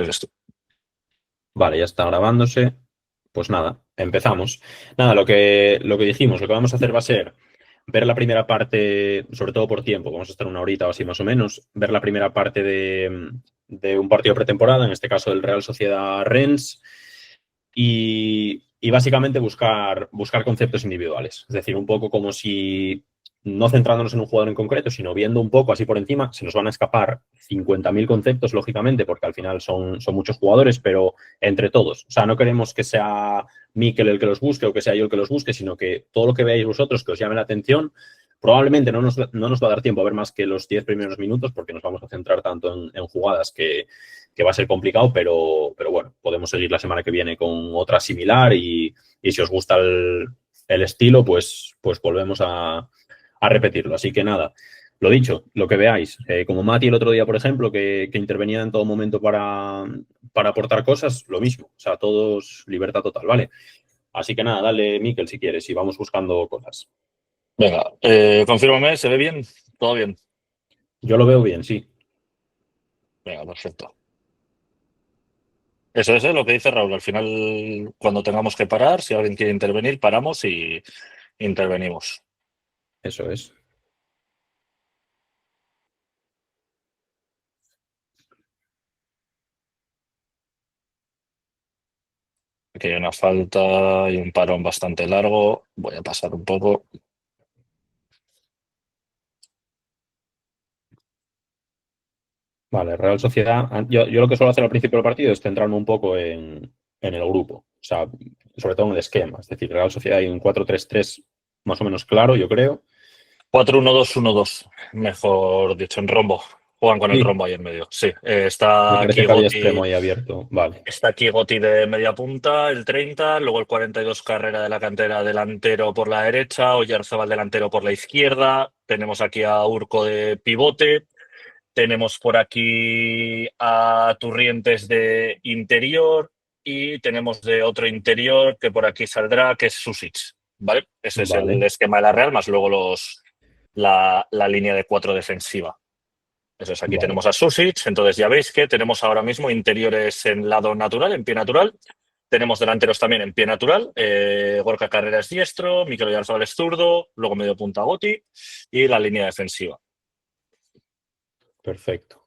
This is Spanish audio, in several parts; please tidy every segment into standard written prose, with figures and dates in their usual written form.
eres tú. Vale, ya está grabándose. Pues nada, empezamos. Nada, lo que dijimos, lo que vamos a hacer va a ser ver la primera parte, sobre todo por tiempo, vamos a estar una horita o así más o menos, ver la primera parte de un partido pretemporada, en este caso del Real Sociedad Rennes, y básicamente buscar conceptos individuales. Es decir, un poco como si, no centrándonos en un jugador en concreto, sino viendo un poco así por encima, se nos van a escapar 50.000 conceptos, lógicamente, porque al final son muchos jugadores, pero entre todos. O sea, no queremos que sea Mikel el que los busque o que sea yo el que los busque, sino que todo lo que veáis vosotros que os llame la atención, probablemente no nos va a dar tiempo a ver más que los 10 primeros minutos, porque nos vamos a centrar tanto en jugadas que va a ser complicado, pero bueno, podemos seguir la semana que viene con otra similar y si os gusta el estilo, pues volvemos a repetirlo. Así que nada, lo dicho, lo que veáis. Como Mati el otro día, por ejemplo, que intervenía en todo momento para aportar cosas, lo mismo. O sea, todos libertad total, ¿vale? Así que nada, dale, Miquel, si quieres, y vamos buscando cosas. Venga, confírmame, ¿se ve bien? ¿Todo bien? Yo lo veo bien, sí. Venga, perfecto. Eso es lo que dice Raúl. Al final, cuando tengamos que parar, si alguien quiere intervenir, paramos y intervenimos. Eso es. Aquí hay una falta y un parón bastante largo. Voy a pasar un poco. Vale, Real Sociedad. Yo lo que suelo hacer al principio del partido es centrarme un poco en el grupo. O sea, sobre todo en el esquema. Es decir, Real Sociedad hay un 4-3-3 más o menos claro, yo creo. 4-1-2-1-2, mejor dicho, en rombo. Juegan con el Sí. rombo ahí en medio. Sí, Me está parece aquí que había Goti. extremo ahí abierto. Vale. Está aquí Goti de media punta, el 30, luego el 42 Carrera de la cantera delantero por la derecha, Oyarzabal delantero por la izquierda, tenemos aquí a Urco de pivote, tenemos por aquí a Turrientes de interior y tenemos de otro interior que por aquí saldrá, que es Susic, ¿vale? Ese es el Vale. esquema de la Real, más luego la línea de 4 defensiva. Eso es, aquí Vale. tenemos a Susic, entonces ya veis que tenemos ahora mismo interiores en lado natural, en pie natural. Tenemos delanteros también en pie natural. Gorka Carrera es diestro, Mikel Oyarzabal es zurdo, luego medio punta Goti y la línea defensiva. Perfecto.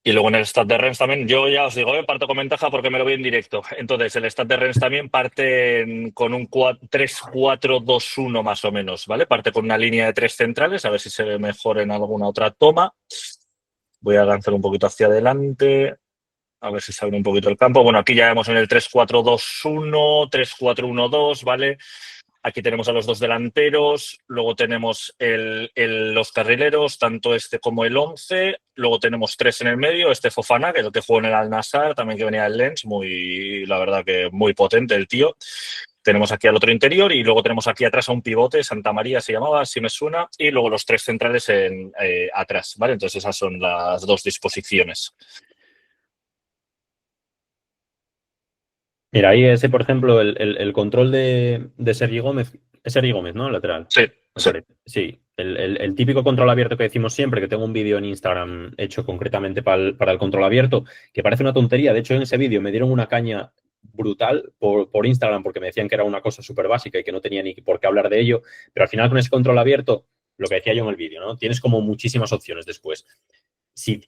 Y luego en el Stade de Rennes también, yo ya os digo, parto con ventaja porque me lo vi en directo. Entonces, el Stade de Rennes también parte con un 3-4-2-1 más o menos, ¿vale? Parte con una línea de 3 centrales, a ver si se ve mejor en alguna otra toma. Voy a lanzar un poquito hacia adelante. A ver si se abre un poquito el campo. Bueno, aquí ya vemos en el 3-4-2-1, 3-4-1-2, ¿vale? Aquí tenemos a los dos delanteros, luego tenemos los carrileros, tanto este como el 11, luego tenemos tres en el medio, este Fofana, que es el que jugó en el Al-Nassr, también que venía del Lens, la verdad que muy potente el tío. Tenemos aquí al otro interior y luego tenemos aquí atrás a un pivote, Santa María se llamaba, si me suena, y luego los tres centrales atrás, ¿vale? Entonces esas son las dos disposiciones. Mira, ahí ese, por ejemplo, el control de Sergi Gómez, es Sergi Gómez, ¿no? El lateral, Sí, me sí. parece. Sí, el típico control abierto que decimos siempre, que tengo un vídeo en Instagram hecho concretamente para el control abierto, que parece una tontería. De hecho, en ese vídeo me dieron una caña brutal por Instagram porque me decían que era una cosa súper básica y que no tenía ni por qué hablar de ello, pero al final con ese control abierto, lo que decía yo en el vídeo, ¿no? Tienes como muchísimas opciones después. Si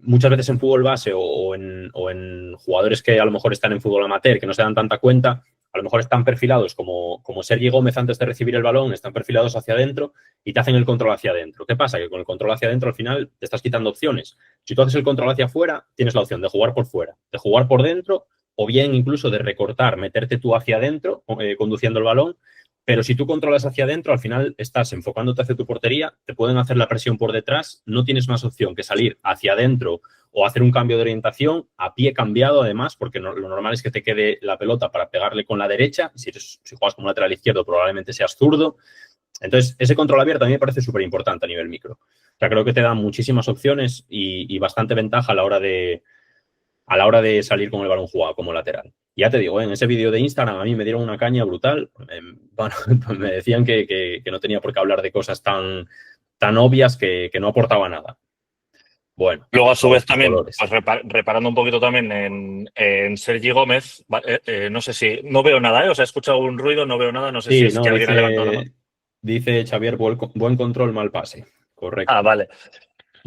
muchas veces en fútbol base o en jugadores que a lo mejor están en fútbol amateur, que no se dan tanta cuenta, a lo mejor están perfilados como Sergi Gómez antes de recibir el balón, están perfilados hacia adentro y te hacen el control hacia adentro. ¿Qué pasa? Que con el control hacia adentro al final te estás quitando opciones. Si tú haces el control hacia afuera, tienes la opción de jugar por fuera, de jugar por dentro o bien incluso de recortar, meterte tú hacia adentro conduciendo el balón. Pero si tú controlas hacia adentro, al final estás enfocándote hacia tu portería, te pueden hacer la presión por detrás, no tienes más opción que salir hacia adentro o hacer un cambio de orientación a pie cambiado, además, porque lo normal es que te quede la pelota para pegarle con la derecha. Si juegas como lateral izquierdo, probablemente seas zurdo. Entonces, ese control abierto a mí me parece súper importante a nivel micro. O sea, creo que te da muchísimas opciones y bastante ventaja a la hora de salir con el balón jugado como lateral. Ya te digo, en ese vídeo de Instagram a mí me dieron una caña brutal. Bueno, me decían que no tenía por qué hablar de cosas tan obvias que no aportaba nada. Bueno, Luego, a su vez, también, colores. pues reparando un poquito también en Sergi Gómez, no sé si, no veo nada, ¿eh? O sea, he escuchado un ruido, no veo nada, no sé si Sí, es que no, alguien ha levantado la mano. dice Xavier, buen control, mal pase. Ah, Correcto. vale.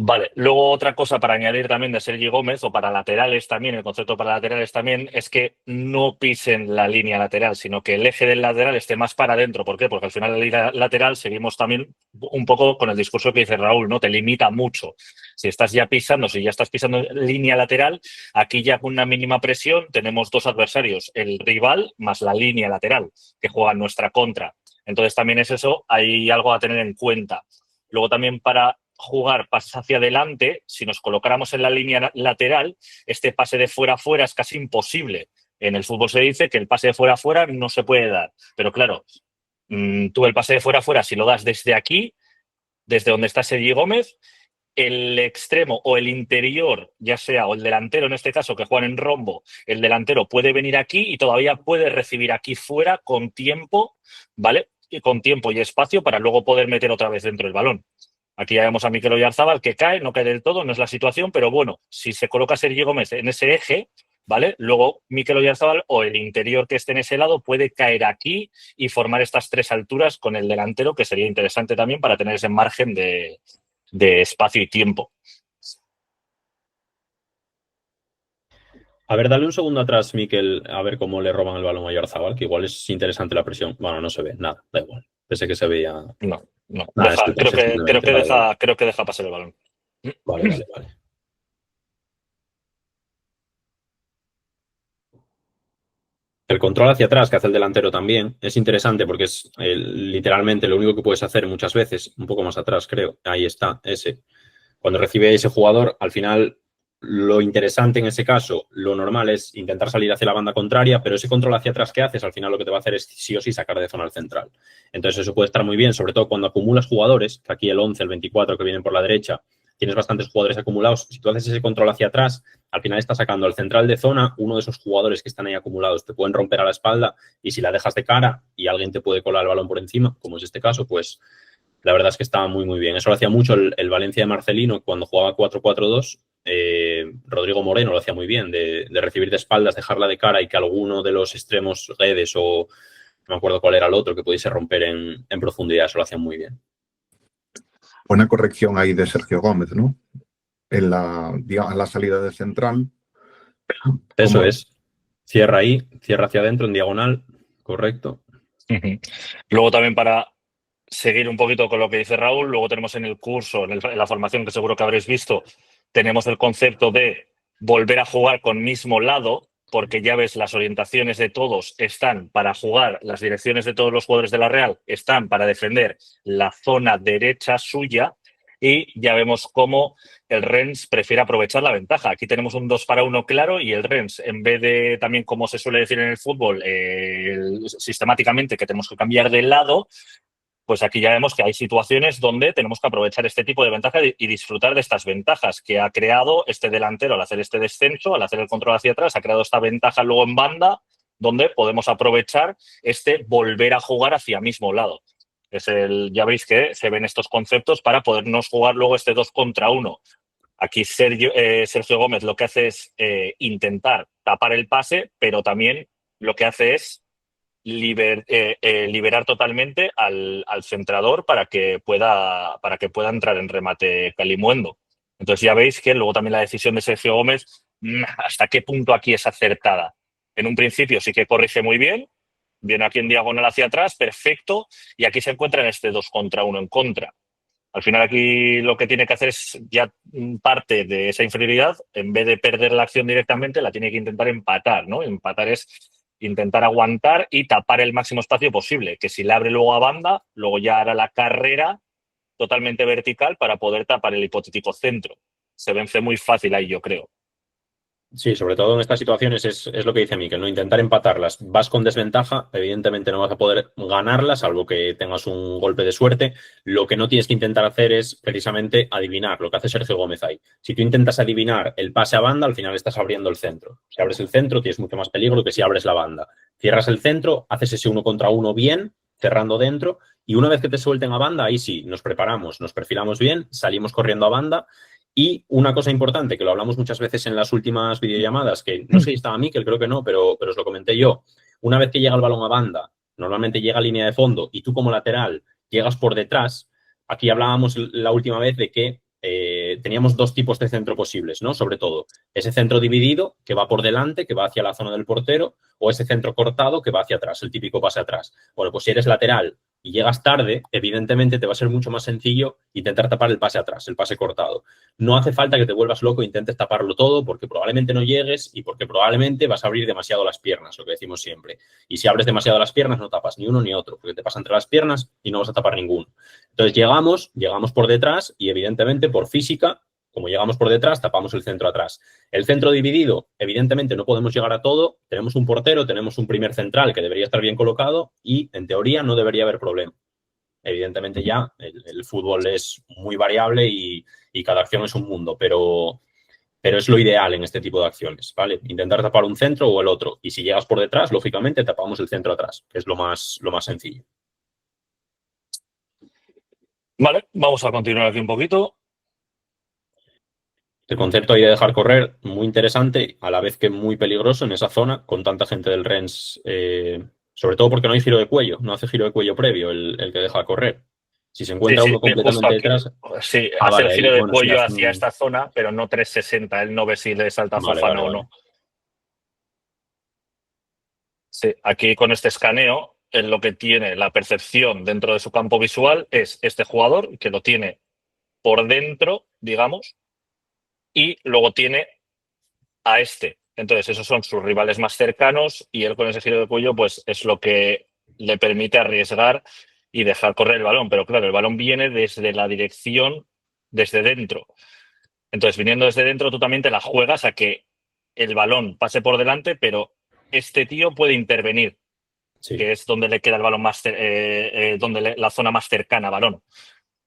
Vale, luego otra cosa para añadir también de Sergi Gómez o para laterales también, el concepto para laterales también es que no pisen la línea lateral, sino que el eje del lateral esté más para adentro. ¿Por qué? Porque al final la línea lateral seguimos también un poco con el discurso que dice Raúl, ¿no? Te limita mucho. Si estás ya pisando, si ya estás pisando línea lateral, aquí ya con una mínima presión tenemos dos adversarios, el rival más la línea lateral, que juega en nuestra contra. Entonces también es eso, hay algo a tener en cuenta. Luego también para jugar pases hacia adelante, si nos colocáramos en la línea lateral, este pase de fuera a fuera es casi imposible. En el fútbol se dice que el pase de fuera a fuera no se puede dar. Pero claro, tú el pase de fuera a fuera, si lo das desde aquí, desde donde está Sergi Gómez, el extremo o el interior, ya sea, o el delantero en este caso, que juegan en rombo, el delantero puede venir aquí y todavía puede recibir aquí fuera con tiempo, ¿vale? Y con tiempo y espacio para luego poder meter otra vez dentro el balón. Aquí ya vemos a Mikel Oyarzabal que cae, no cae del todo, no es la situación, pero bueno, si se coloca Sergio Gómez en ese eje, ¿vale? Luego Mikel Oyarzabal o el interior que esté en ese lado puede caer aquí y formar estas tres alturas con el delantero, que sería interesante también para tener ese margen de espacio y tiempo. A ver, dale un segundo atrás, Miquel, a ver cómo le roban el balón a Oyarzabal, que igual es interesante la presión. Bueno, no se ve, nada, da igual. Pensé que se veía. No, no. Nada, es Creo simplemente. que Vale, vale. deja pasar el balón. Vale, vale, vale. El control hacia atrás que hace el delantero también es interesante porque es literalmente lo único que puedes hacer muchas veces, un poco más atrás creo, ahí está, ese. Cuando recibe ese jugador, al final lo interesante en ese caso, lo normal es intentar salir hacia la banda contraria, pero ese control hacia atrás que haces, al final lo que te va a hacer es sí o sí sacar de zona al central. Entonces eso puede estar muy bien, sobre todo cuando acumulas jugadores, que aquí el 11, el 24 que vienen por la derecha, tienes bastantes jugadores acumulados. Si tú haces ese control hacia atrás, al final estás sacando al central de zona, uno de esos jugadores que están ahí acumulados te pueden romper a la espalda y si la dejas de cara y alguien te puede colar el balón por encima, como es este caso, pues la verdad es que estaba muy, muy bien. Eso lo hacía mucho el Valencia de Marcelino cuando jugaba 4-4-2. Rodrigo Moreno lo hacía muy bien, de recibir de espaldas, dejarla de cara y que alguno de los extremos, Guedes o no me acuerdo cuál era el otro, que pudiese romper en profundidad. Eso lo hacía muy bien. Buena corrección ahí de Sergio Gómez, ¿no? Digamos, en la salida de central. Eso es. Cierra ahí, cierra hacia adentro en diagonal. Correcto. Luego también para seguir un poquito con lo que dice Raúl, luego tenemos en el curso, en la formación que seguro que habréis visto, tenemos el concepto de volver a jugar con mismo lado, porque ya ves, las orientaciones de todos están para jugar, las direcciones de todos los jugadores de la Real están para defender la zona derecha suya y ya vemos cómo el Rennes prefiere aprovechar la ventaja. Aquí tenemos un 2-1 claro y el Rennes, en vez de también, como se suele decir en el fútbol, sistemáticamente que tenemos que cambiar de lado, pues aquí ya vemos que hay situaciones donde tenemos que aprovechar este tipo de ventajas y disfrutar de estas ventajas que ha creado este delantero al hacer este descenso, al hacer el control hacia atrás, ha creado esta ventaja luego en banda, donde podemos aprovechar este volver a jugar hacia mismo lado. Ya veis que se ven estos conceptos para podernos jugar luego este 2 contra 1. Aquí Sergio Gómez lo que hace es intentar tapar el pase, pero también lo que hace es liberar totalmente al centrador para que pueda entrar en remate Calimuendo. Entonces ya veis que luego también la decisión de Sergio Gómez, hasta qué punto aquí es acertada. En un principio sí que corrige muy bien, viene aquí en diagonal hacia atrás, perfecto, y aquí se encuentra en este 2 contra 1 en contra. Al final aquí lo que tiene que hacer es ya parte de esa inferioridad, en vez de perder la acción directamente, la tiene que intentar empatar, ¿no? Empatar es intentar aguantar y tapar el máximo espacio posible, que si le abre luego a banda, luego ya hará la carrera totalmente vertical para poder tapar el hipotético centro. Se vence muy fácil ahí, yo creo. Sí, sobre todo en estas situaciones es lo que dice Mikel, ¿no? Intentar empatarlas. Vas con desventaja, evidentemente no vas a poder ganarlas, salvo que tengas un golpe de suerte. Lo que no tienes que intentar hacer es precisamente adivinar lo que hace Sergio Gómez ahí. Si tú intentas adivinar el pase a banda, al final estás abriendo el centro. Si abres el centro, tienes mucho más peligro que si abres la banda. Cierras el centro, haces ese 1 contra 1 bien cerrando dentro, y una vez que te suelten a banda, ahí sí, nos preparamos, nos perfilamos bien, salimos corriendo a banda. Y una cosa importante, que lo hablamos muchas veces en las últimas videollamadas, que no sé si estaba Mikel, creo que no, pero os lo comenté yo. Una vez que llega el balón a banda, normalmente llega a línea de fondo y tú como lateral llegas por detrás. Aquí hablábamos la última vez de que teníamos dos tipos de centro posibles, ¿no? Sobre todo, ese centro dividido que va por delante, que va hacia la zona del portero, o ese centro cortado que va hacia atrás, el típico pase atrás. Bueno, pues si eres lateral y llegas tarde, evidentemente te va a ser mucho más sencillo intentar tapar el pase atrás, el pase cortado. No hace falta que te vuelvas loco e intentes taparlo todo porque probablemente no llegues y porque probablemente vas a abrir demasiado las piernas, lo que decimos siempre. Y si abres demasiado las piernas no tapas ni uno ni otro, porque te pasa entre las piernas y no vas a tapar ninguno. Entonces llegamos por detrás y evidentemente por física, como llegamos por detrás, tapamos el centro atrás. El centro dividido, evidentemente no podemos llegar a todo. Tenemos un portero, tenemos un primer central que debería estar bien colocado y en teoría no debería haber problema. Evidentemente ya el fútbol es muy variable y cada acción es un mundo, pero es lo ideal en este tipo de acciones, ¿vale? Intentar tapar un centro o el otro. Y si llegas por detrás, lógicamente tapamos el centro atrás, que es lo más sencillo. Vale, vamos a continuar aquí un poquito. El concepto ahí de dejar correr, muy interesante, a la vez que muy peligroso en esa zona, con tanta gente del Rennes, sobre todo porque no hay giro de cuello, no hace giro de cuello previo el que deja correr. Si se encuentra uno completamente detrás... Sí, hace el giro de cuello sí, hacia esta zona, pero no 360, él no ve si le salta Fofana o no. Sí, aquí con este escaneo, él lo que tiene la percepción dentro de su campo visual es este jugador, que lo tiene por dentro, digamos, y luego tiene a este. Entonces, esos son sus rivales más cercanos y él con ese giro de cuello, pues es lo que le permite arriesgar y dejar correr el balón. Pero claro, el balón viene desde la dirección, desde dentro. Entonces, viniendo desde dentro, tú también te la juegas a que el balón pase por delante, pero este tío puede intervenir, sí, que es donde le queda el balón más, la zona más cercana al balón.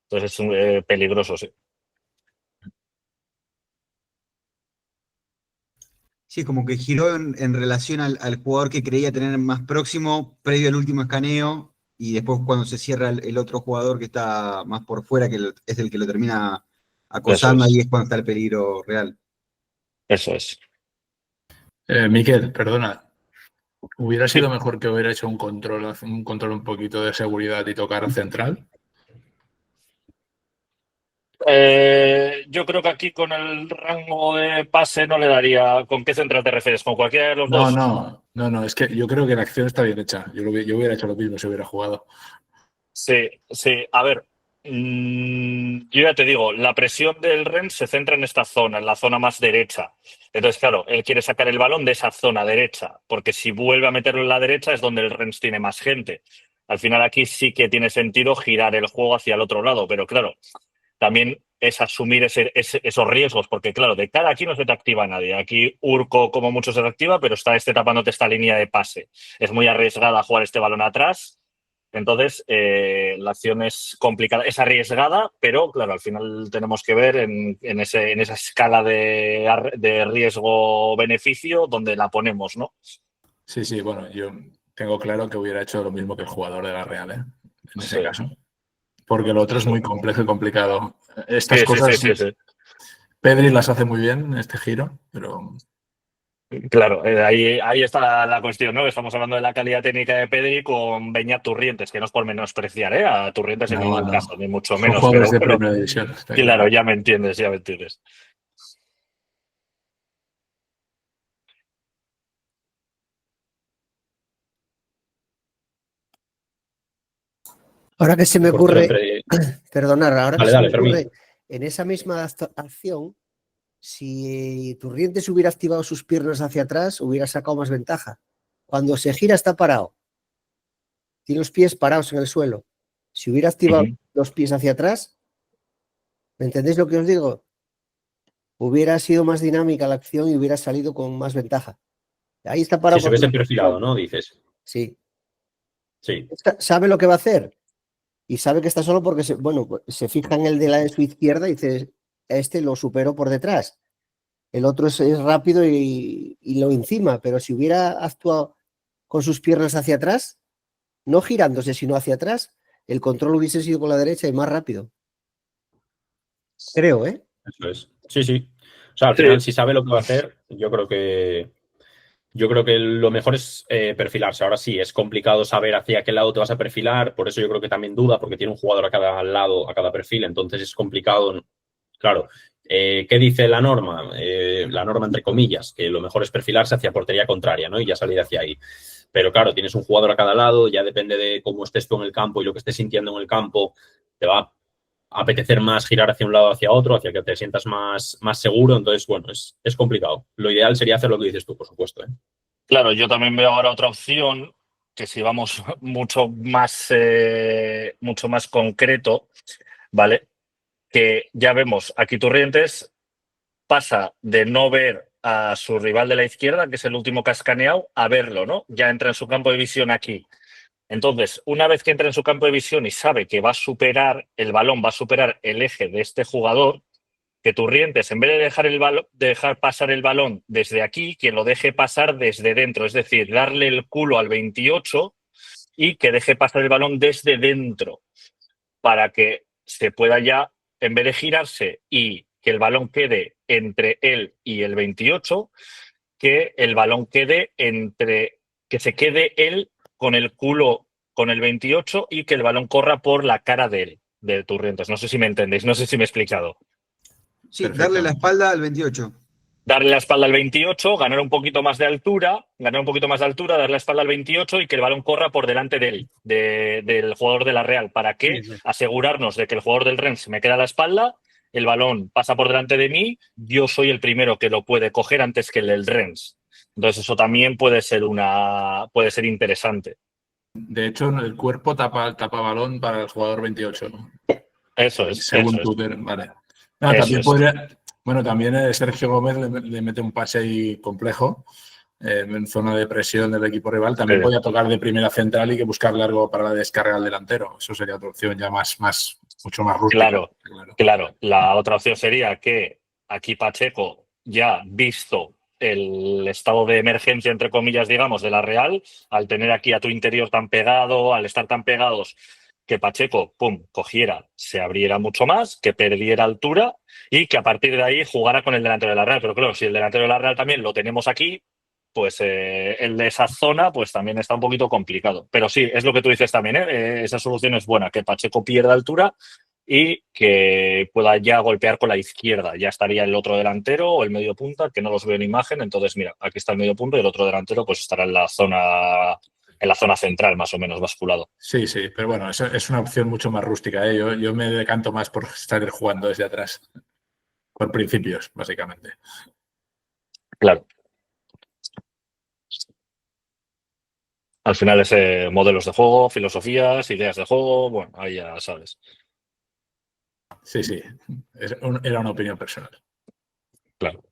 Entonces es peligroso, sí. Sí, como que giró en relación al jugador que creía tener más próximo, previo al último escaneo, y después cuando se cierra el otro jugador que está más por fuera, que es el que lo termina acosando, ahí es cuando está el peligro real. Eso es. Miquel, perdona. ¿Hubiera sido mejor que hubiera hecho un control un poquito de seguridad y tocar central? Yo creo que aquí con el rango de pase no le daría. ¿Con qué central te refieres? ¿Con cualquiera de los dos? No, es que yo creo que la acción está bien hecha. Yo hubiera hecho lo mismo si hubiera jugado. Sí. A ver, yo ya te digo, la presión del Rennes se centra en esta zona, en la zona más derecha. Entonces, claro, él quiere sacar el balón de esa zona derecha, porque si vuelve a meterlo en la derecha es donde el Rennes tiene más gente. Al final aquí sí que tiene sentido girar el juego hacia el otro lado, pero claro, también es asumir esos riesgos, porque claro, de cara aquí no se te activa nadie. Aquí Urco como mucho se te activa, pero está tapándote esta línea de pase. Es muy arriesgada jugar este balón atrás. Entonces, la acción es complicada, es arriesgada, pero claro, al final tenemos que ver en esa escala de riesgo-beneficio donde la ponemos, ¿no? Sí, bueno, yo tengo claro que hubiera hecho lo mismo que el jugador de la Real, en ese caso. Porque lo otro es muy complejo y complicado. Estas cosas, sí. Pedri las hace muy bien, este giro, pero... Claro, ahí está la cuestión, ¿no? Estamos hablando de la calidad técnica de Pedri con Beñat Turrientes, que no es por menospreciar, a Turrientes en ningún caso, ni mucho menos. Son jugadores de primera división. Claro, ya me entiendes. Ahora que se me ocurre, perdonar, ahora que se me ocurre, en esa misma acción, si Turrientes hubiera activado sus piernas hacia atrás, hubiera sacado más ventaja. Cuando se gira está parado, tiene los pies parados en el suelo. Si hubiera activado los pies hacia atrás, ¿me entendéis lo que os digo? Hubiera sido más dinámica la acción y hubiera salido con más ventaja. Ahí está parado. Si se hubiese perfilado, ¿no? Dices. Sí. Sí. ¿Sabe lo que va a hacer? Y sabe que está solo porque se fija en el de su izquierda y dice, este lo superó por detrás. El otro es rápido y lo encima, pero si hubiera actuado con sus piernas hacia atrás, no girándose, sino hacia atrás, el control hubiese sido con la derecha y más rápido. Creo, ¿eh? Eso es. Sí, sí. O sea, al final, si sabe lo que va a hacer, yo creo que lo mejor es perfilarse. Ahora sí, es complicado saber hacia qué lado te vas a perfilar, por eso yo creo que también duda, porque tiene un jugador a cada lado, a cada perfil, entonces es complicado. Claro, ¿qué dice la norma? La norma entre comillas, que lo mejor es perfilarse hacia portería contraria, ¿no? Y ya salir hacia ahí. Pero claro, tienes un jugador a cada lado, ya depende de cómo estés tú en el campo y lo que estés sintiendo en el campo, te va a apetecer más girar hacia un lado o hacia otro, hacia que te sientas más seguro. Entonces, bueno, es complicado. Lo ideal sería hacer lo que dices tú, por supuesto, ¿eh? Claro, yo también veo ahora otra opción, que si vamos mucho más concreto, ¿vale? Que ya vemos, aquí Turrientes pasa de no ver a su rival de la izquierda, que es el último que ha escaneado, a verlo, ¿no? Ya entra en su campo de visión aquí. Entonces, una vez que entra en su campo de visión y sabe que va a superar el balón, va a superar el eje de este jugador, que Turrientes, en vez de dejar pasar el balón desde aquí, que lo deje pasar desde dentro, es decir, darle el culo al 28 y que deje pasar el balón desde dentro, para que se pueda ya, en vez de girarse y que el balón quede entre él y el 28, que el balón quede que se quede él con el culo con el 28 y que el balón corra por la cara de él, de Turrientes. No sé si me entendéis, no sé si me he explicado. Sí, darle la espalda al 28. Darle la espalda al 28, ganar un poquito más de altura, darle la espalda al 28 y que el balón corra por delante de él, del jugador de la Real. ¿Para qué? Sí. Asegurarnos de que el jugador del Rennes me queda a la espalda, el balón pasa por delante de mí, yo soy el primero que lo puede coger antes que el del Rennes. Entonces eso también puede ser interesante. De hecho, el cuerpo tapa balón para el jugador 28, ¿no? Eso es. Según eso Twitter, vale. También podría. Bueno, también Sergio Gómez le mete un pase ahí complejo en zona de presión del equipo rival. También podía tocar de primera central y que buscar largo para la descarga al delantero. Eso sería otra opción ya mucho más rústica. Claro. La otra opción sería que aquí Pacheco, ya visto el estado de emergencia, entre comillas, digamos, de la Real, al tener aquí a tu interior tan pegado, al estar tan pegados, que Pacheco, cogiera, se abriera mucho más, que perdiera altura y que a partir de ahí jugara con el delantero de la Real. Pero claro, si el delantero de la Real también lo tenemos aquí, pues el de esa zona pues también está un poquito complicado. Pero sí, es lo que tú dices también, ¿eh? Esa solución es buena, que Pacheco pierda altura y que pueda ya golpear con la izquierda. Ya estaría el otro delantero o el medio punta, que no los veo en imagen. Entonces, mira, aquí está el medio punta y el otro delantero pues estará en la zona central, más o menos, basculado. Sí, pero bueno, es una opción mucho más rústica, ¿eh? Yo me decanto más por estar jugando desde atrás. Por principios, básicamente. Claro. Al final es modelos de juego, filosofías, ideas de juego, bueno, ahí ya sabes. Sí, era una opinión personal. Claro.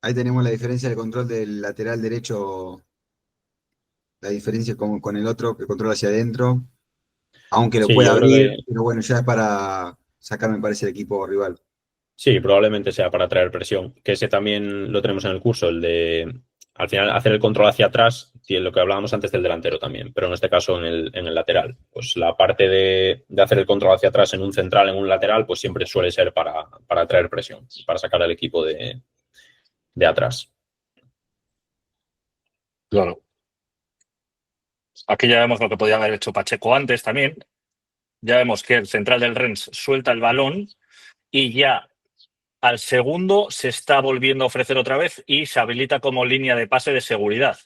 Ahí tenemos la diferencia del control del lateral derecho, la diferencia con el otro que controla hacia adentro, aunque lo pueda abrir, pero bueno, ya es para sacar, me parece, el equipo rival. Sí, probablemente sea para traer presión, que ese también lo tenemos en el curso, el de al final hacer el control hacia atrás, lo que hablábamos antes del delantero también, pero en este caso en el lateral. Pues la parte de hacer el control hacia atrás en un central, en un lateral, pues siempre suele ser para traer presión, para sacar al equipo de atrás. Claro. Aquí ya vemos lo que podía haber hecho Pacheco antes también. Ya vemos que el central del Rennes suelta el balón y ya al segundo se está volviendo a ofrecer otra vez y se habilita como línea de pase de seguridad.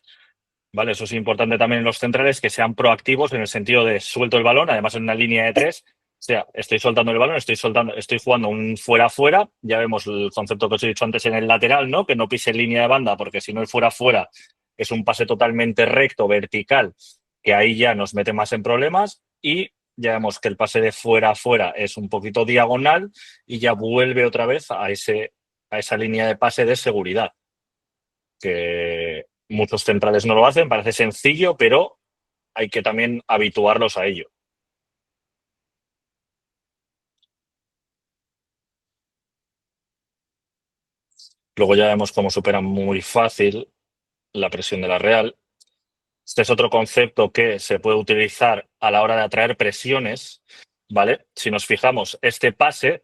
¿vale? Eso es importante también en los centrales, que sean proactivos en el sentido de suelto el balón, además en una línea de 3. O sea, estoy soltando el balón, estoy jugando un fuera-fuera. Ya vemos el concepto que os he dicho antes en el lateral, ¿no? Que no pise línea de banda, porque si no el fuera-fuera es un pase totalmente recto, vertical, que ahí ya nos mete más en problemas. Y ya vemos que el pase de fuera-fuera es un poquito diagonal y ya vuelve otra vez a esa línea de pase de seguridad. Que muchos centrales no lo hacen, parece sencillo, pero hay que también habituarlos a ello. Luego ya vemos cómo superan muy fácil la presión de la Real. Este es otro concepto que se puede utilizar a la hora de atraer presiones, ¿vale? Si nos fijamos, este pase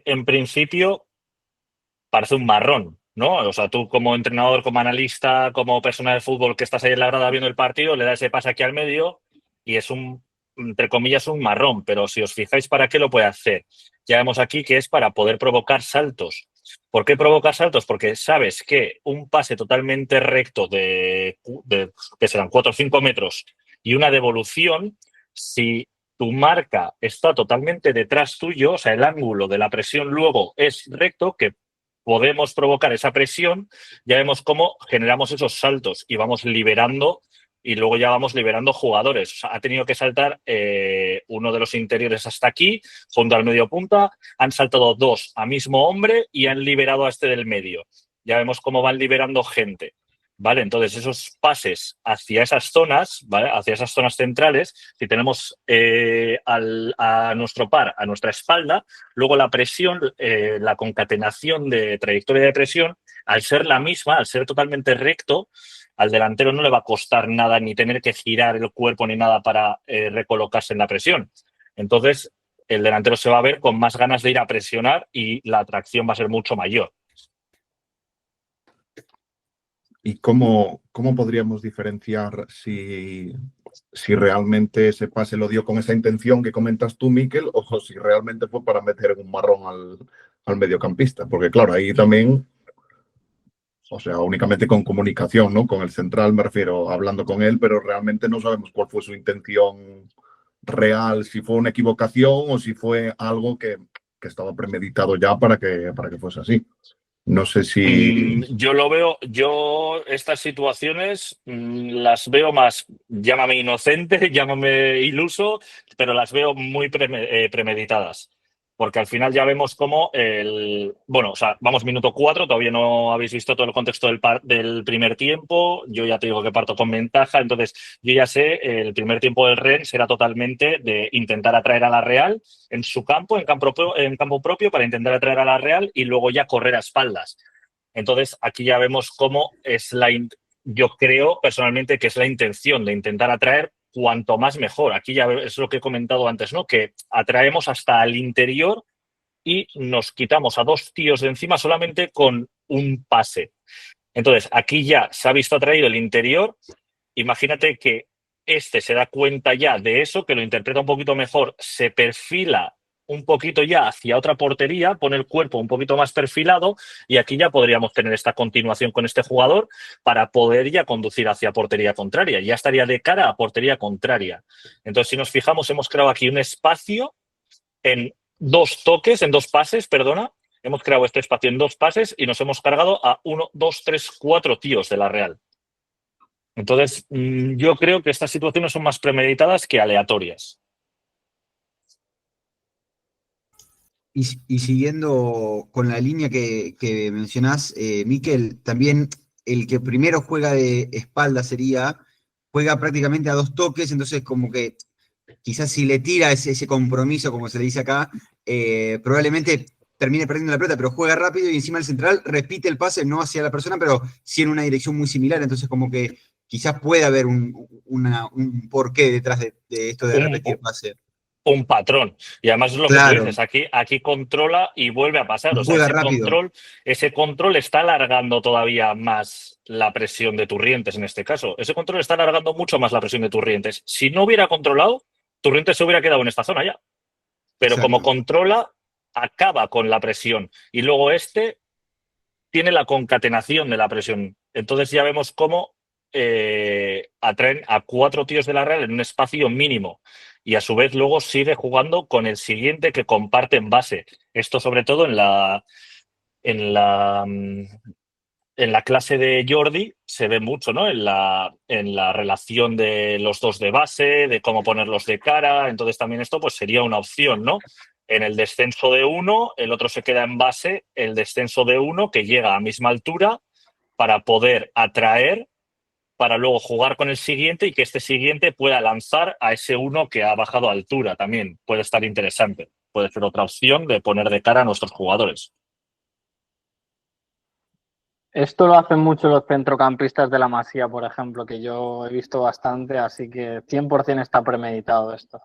en principio parece un marrón, ¿no? O sea, tú como entrenador, como analista, como persona de fútbol que estás ahí en la grada viendo el partido, le das ese pase aquí al medio y es entre comillas, un marrón. Pero si os fijáis, ¿para qué lo puede hacer? Ya vemos aquí que es para poder provocar saltos. ¿Por qué provoca saltos? Porque sabes que un pase totalmente recto de que serán 4 o 5 metros y una devolución, si tu marca está totalmente detrás tuyo, o sea, el ángulo de la presión luego es recto, que podemos provocar esa presión, ya vemos cómo generamos esos saltos y vamos liberando y luego ya vamos liberando jugadores. O sea, ha tenido que saltar uno de los interiores hasta aquí, junto al medio punta, han saltado 2 a mismo hombre y han liberado a este del medio. Ya vemos cómo van liberando gente. ¿Vale? Entonces, esos pases hacia esas zonas, ¿vale? Hacia esas zonas centrales, si tenemos a nuestro par, a nuestra espalda, luego la presión, la concatenación de trayectoria de presión, al ser la misma, al ser totalmente recto, al delantero no le va a costar nada ni tener que girar el cuerpo ni nada para recolocarse en la presión. Entonces, el delantero se va a ver con más ganas de ir a presionar y la atracción va a ser mucho mayor. ¿Y cómo podríamos diferenciar si realmente ese pase lo dio con esa intención que comentas tú, Mikel, o si realmente fue para meter un marrón al mediocampista? Porque claro, ahí también, o sea, únicamente con comunicación, ¿no? Con el central me refiero, hablando con él, pero realmente no sabemos cuál fue su intención real, si fue una equivocación o si fue algo que estaba premeditado ya para que fuese así. No sé si... Yo estas situaciones las veo más, llámame inocente, llámame iluso, pero las veo muy premeditadas. Porque al final ya vemos cómo bueno, o sea, vamos minuto 4, todavía no habéis visto todo el contexto del primer tiempo, yo ya te digo que parto con ventaja, entonces yo ya sé, el primer tiempo del Rennes será totalmente de intentar atraer a la Real en su campo, en campo propio, para intentar atraer a la Real y luego ya correr a espaldas. Entonces, aquí ya vemos cómo es yo creo personalmente que es la intención de intentar atraer cuanto más mejor. Aquí ya es lo que he comentado antes, ¿no? Que atraemos hasta el interior y nos quitamos a 2 tíos de encima solamente con un pase. Entonces, aquí ya se ha visto atraído el interior. Imagínate que se da cuenta ya de eso, que lo interpreta un poquito mejor, se perfila un poquito ya hacia otra portería, pone el cuerpo un poquito más perfilado y aquí ya podríamos tener esta continuación con este jugador para poder ya conducir hacia portería contraria. Ya estaría de cara a portería contraria. Entonces, si nos fijamos, hemos creado aquí un espacio en 2 toques, en 2 pases, perdona. Hemos creado este espacio en 2 pases y nos hemos cargado a 1, 2, 3, 4 tíos de la Real. Entonces, yo creo que estas situaciones son más premeditadas que aleatorias. Y siguiendo con la línea que mencionás, Mikel, también el que primero juega de espalda juega prácticamente a 2 toques, entonces como que quizás si le tira ese compromiso, como se le dice acá, probablemente termine perdiendo la pelota, pero juega rápido y encima el central repite el pase, no hacia la persona, pero sí en una dirección muy similar, entonces como que quizás puede haber un porqué detrás de esto de repetir pase. Un patrón. Y además es lo que tú dices, aquí controla y vuelve a pasar. O sea, ese control está alargando todavía más la presión de Turrientes en este caso. Ese control está alargando mucho más la presión de Turrientes. Si no hubiera controlado, Turrientes se hubiera quedado en esta zona ya. Pero como controla, acaba con la presión. Y luego tiene la concatenación de la presión. Entonces ya vemos cómo atraen a 4 tíos de la Real en un espacio mínimo y a su vez luego sigue jugando con el siguiente que comparten base. Esto sobre todo en la clase de Jordi se ve mucho, ¿no? En la relación de los dos de base, de cómo ponerlos de cara. Entonces también esto pues sería una opción, ¿no? En el descenso de uno, el otro se queda en base, el descenso de uno que llega a misma altura para poder atraer, para luego jugar con el siguiente y que este siguiente pueda lanzar a ese uno que ha bajado a altura también. Puede estar interesante. Puede ser otra opción de poner de cara a nuestros jugadores. Esto lo hacen mucho los centrocampistas de la Masía, por ejemplo, que yo he visto bastante, así que 100% está premeditado esto.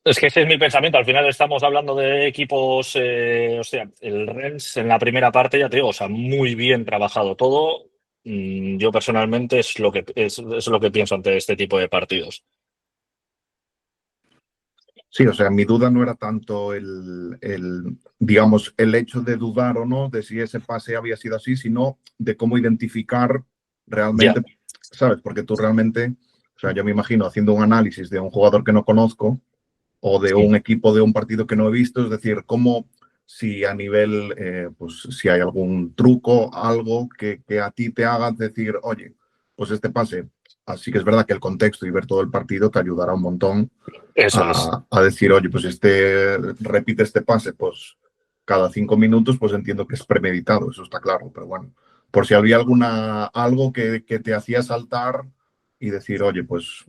Es que ese es mi pensamiento. Al final estamos hablando de equipos, o sea, el Rennes en la primera parte, ya te digo, o sea, muy bien trabajado todo. Yo personalmente es lo que pienso ante este tipo de partidos. Sí, o sea, mi duda no era tanto digamos, el hecho de dudar o no de si ese pase había sido así, sino de cómo identificar realmente, ¿sabes? Porque tú realmente, o sea, yo me imagino haciendo un análisis de un jugador que no conozco o de un equipo de un partido que no he visto, es decir, cómo si a nivel, pues si hay algún truco, algo que a ti te haga decir, oye, pues este pase, así que es verdad que el contexto y ver todo el partido te ayudará un montón Eso es. a decir, oye, pues repite este pase, pues cada 5 minutos, pues entiendo que es premeditado, eso está claro, pero bueno, por si había algo que te hacía saltar y decir, oye, pues...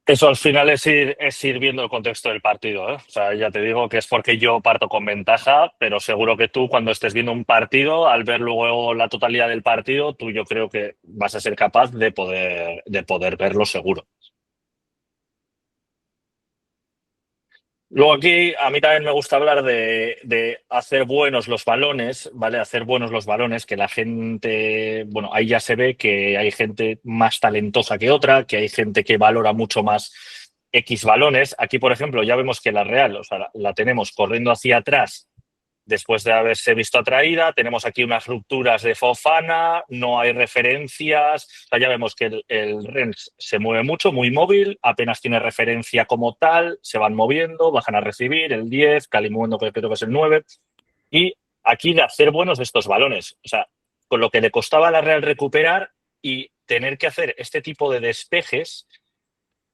Eso al final es ir viendo el contexto del partido, ¿eh? O sea, ya te digo que es porque yo parto con ventaja, pero seguro que tú cuando estés viendo un partido, al ver luego la totalidad del partido, tú yo creo que vas a ser capaz de poder verlo seguro. Luego aquí a mí también me gusta hablar de hacer buenos los balones, ¿vale? Hacer buenos los balones, que la gente, bueno, ahí ya se ve que hay gente más talentosa que otra, que hay gente que valora mucho más X balones. Aquí, por ejemplo, ya vemos que la Real, o sea, la tenemos corriendo hacia atrás después de haberse visto atraída. Tenemos aquí unas rupturas de Fofana, no hay referencias. O sea, ya vemos que el Rennes se mueve mucho, muy móvil, apenas tiene referencia como tal, se van moviendo, bajan a recibir el 10, Kalimundo que creo que es el 9. Y aquí de hacer buenos de estos balones. O sea, con lo que le costaba a la Real recuperar y tener que hacer este tipo de despejes,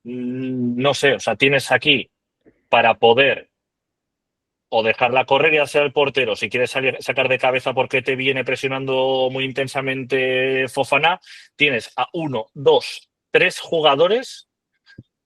no sé, o sea, tienes aquí para poder o dejarla correr y hacer el portero. Si quieres sacar de cabeza porque te viene presionando muy intensamente Fofana, tienes a 1, 2, 3 jugadores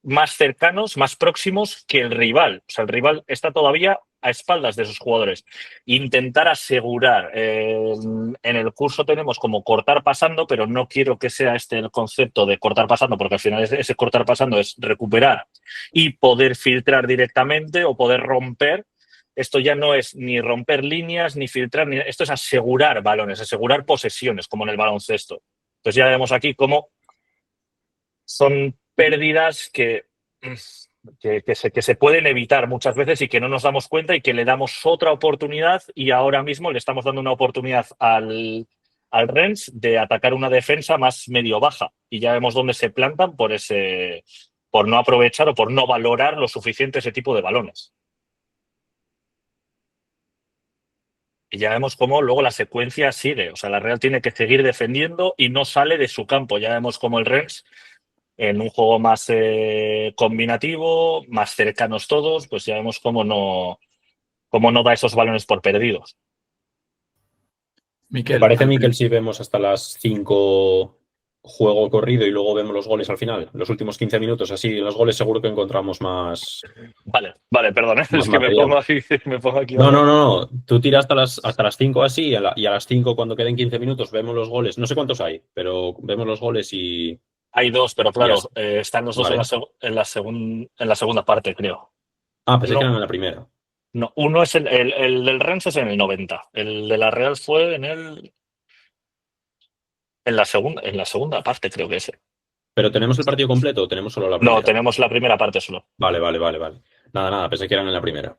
más cercanos, más próximos que el rival. O sea, el rival está todavía a espaldas de esos jugadores. Intentar asegurar. En el curso tenemos como cortar pasando, pero no quiero que sea este el concepto de cortar pasando, porque al final ese cortar pasando es recuperar y poder filtrar directamente o poder romper. Esto ya no es ni romper líneas, ni filtrar, esto es asegurar balones, asegurar posesiones, como en el baloncesto. Entonces ya vemos aquí cómo son pérdidas que se pueden evitar muchas veces y que no nos damos cuenta y que le damos otra oportunidad y ahora mismo le estamos dando una oportunidad al Rennes de atacar una defensa más medio baja y ya vemos dónde se plantan por no aprovechar o por no valorar lo suficiente ese tipo de balones. Y ya vemos cómo luego la secuencia sigue. O sea, la Real tiene que seguir defendiendo y no sale de su campo. Ya vemos cómo el Rennes, en un juego más combinativo, más cercanos todos, pues ya vemos cómo no da esos balones por perdidos. ¿Te parece, Miquel, si vemos hasta las 5 juego corrido y luego vemos los goles al final? Los últimos 15 minutos, así en los goles seguro que encontramos más... Vale, perdón, es que me pongo aquí. No. Tú tiras hasta las 5 así y a las 5 cuando queden 15 minutos vemos los goles. No sé cuántos hay, pero vemos los goles y... Hay 2, pero claro, están los dos vale. en la segunda parte, creo. Pensé que eran en la primera. No, uno es el del Rennes es en el 90. El de la Real fue en la segunda parte, creo que es. ¿Pero tenemos el partido completo o tenemos solo la primera? No, tenemos la primera parte solo. Vale. Nada, pensé que eran en la primera.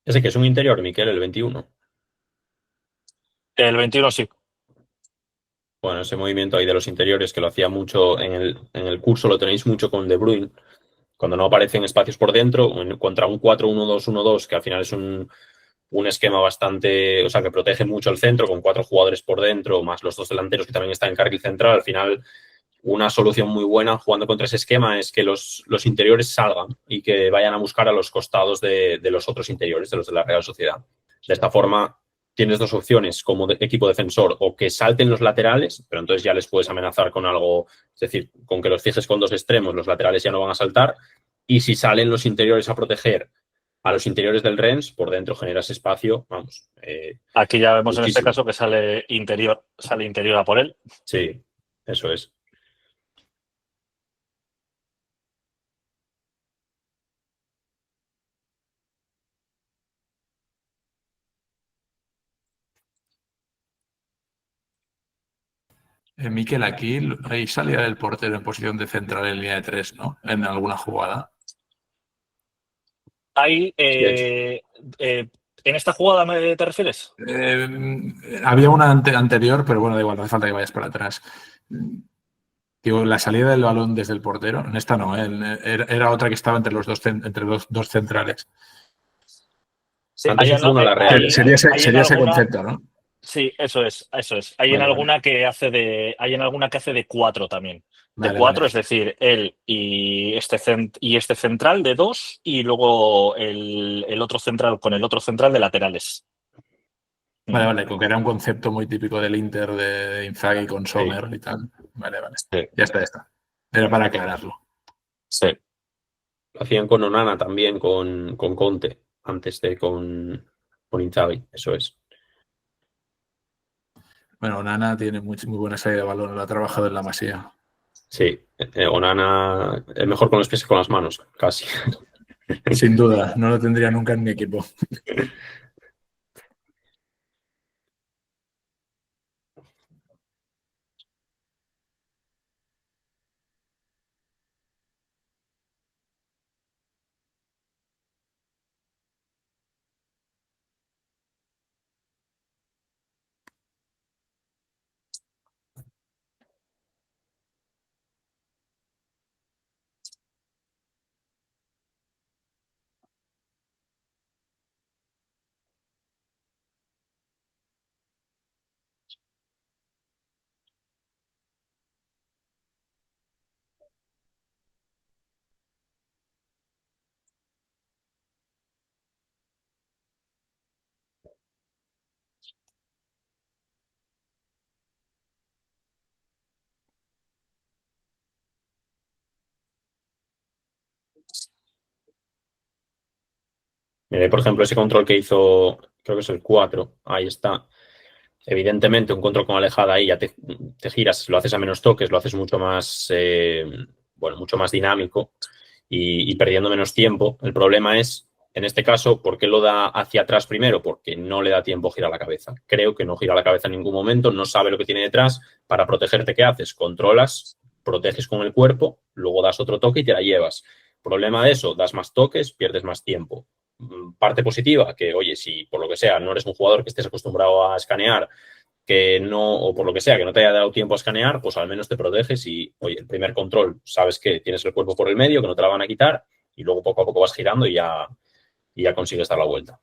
Ese que es un interior, Miquel, el 21. El 21 sí. Bueno, ese movimiento ahí de los interiores que lo hacía mucho en el curso, lo tenéis mucho con De Bruyne, cuando no aparecen espacios por dentro, contra un 4-1-2-1-2, que al final es un esquema bastante, o sea, que protege mucho el centro, con 4 jugadores por dentro, más los 2 delanteros que también están en carril central. Al final, una solución muy buena jugando contra ese esquema es que los interiores salgan y que vayan a buscar a los costados de los otros interiores, de los de la Real Sociedad. De esta forma, tienes 2 opciones como equipo defensor, o que salten los laterales, pero entonces ya les puedes amenazar con algo, es decir, con que los fijes con 2 extremos, los laterales ya no van a saltar, y si salen los interiores a proteger a los interiores del Rennes, por dentro generas espacio, vamos. Aquí ya vemos muchísimo. En este caso que sale interior a por él. Sí, eso es. Miquel, aquí hay salida del portero en posición de central en línea de 3, ¿no? En alguna jugada. Hay, ¿en esta jugada te refieres? Había una anterior, pero bueno, da igual, no hace falta que vayas para atrás. Digo, la salida del balón desde el portero, en esta no, era otra que estaba entre los dos centrales. Sí, Antes hizo una la Real. Sería ese concepto, ¿no? Sí, eso es. Hay en alguna que hace de 4 también. De Vale, 4, vale. es decir, él y este central de 2, y luego el otro central con el otro central de laterales. Vale, con que era un concepto muy típico del Inter de Inzaghi con Sommer y tal. Vale. Sí. Ya está. Era para aclararlo. Sí. Lo hacían con Onana también, con Conte, antes de con Inzaghi, eso es. Bueno, Onana tiene muy buena salida de balón, lo ha trabajado en la Masía. Sí, Onana es mejor con los pies que con las manos, casi. Sin duda, no lo tendría nunca en mi equipo. Mira, por ejemplo, ese control que hizo, creo que es el 4, ahí está. Evidentemente, un control con alejada ahí ya te giras, lo haces a menos toques, lo haces mucho más, mucho más dinámico y perdiendo menos tiempo. El problema es, en este caso, ¿por qué lo da hacia atrás primero? Porque no le da tiempo a girar la cabeza. Creo que no gira la cabeza en ningún momento, no sabe lo que tiene detrás. Para protegerte, ¿qué haces? Controlas, proteges con el cuerpo, luego das otro toque y te la llevas. Problema de eso, das más toques, pierdes más tiempo. Parte positiva, que oye, si por lo que sea no eres un jugador que estés acostumbrado a escanear, que no, o por lo que sea, que no te haya dado tiempo a escanear, pues al menos te proteges y, oye, el primer control, sabes que tienes el cuerpo por el medio, que no te la van a quitar, y luego poco a poco vas girando y ya consigues dar la vuelta.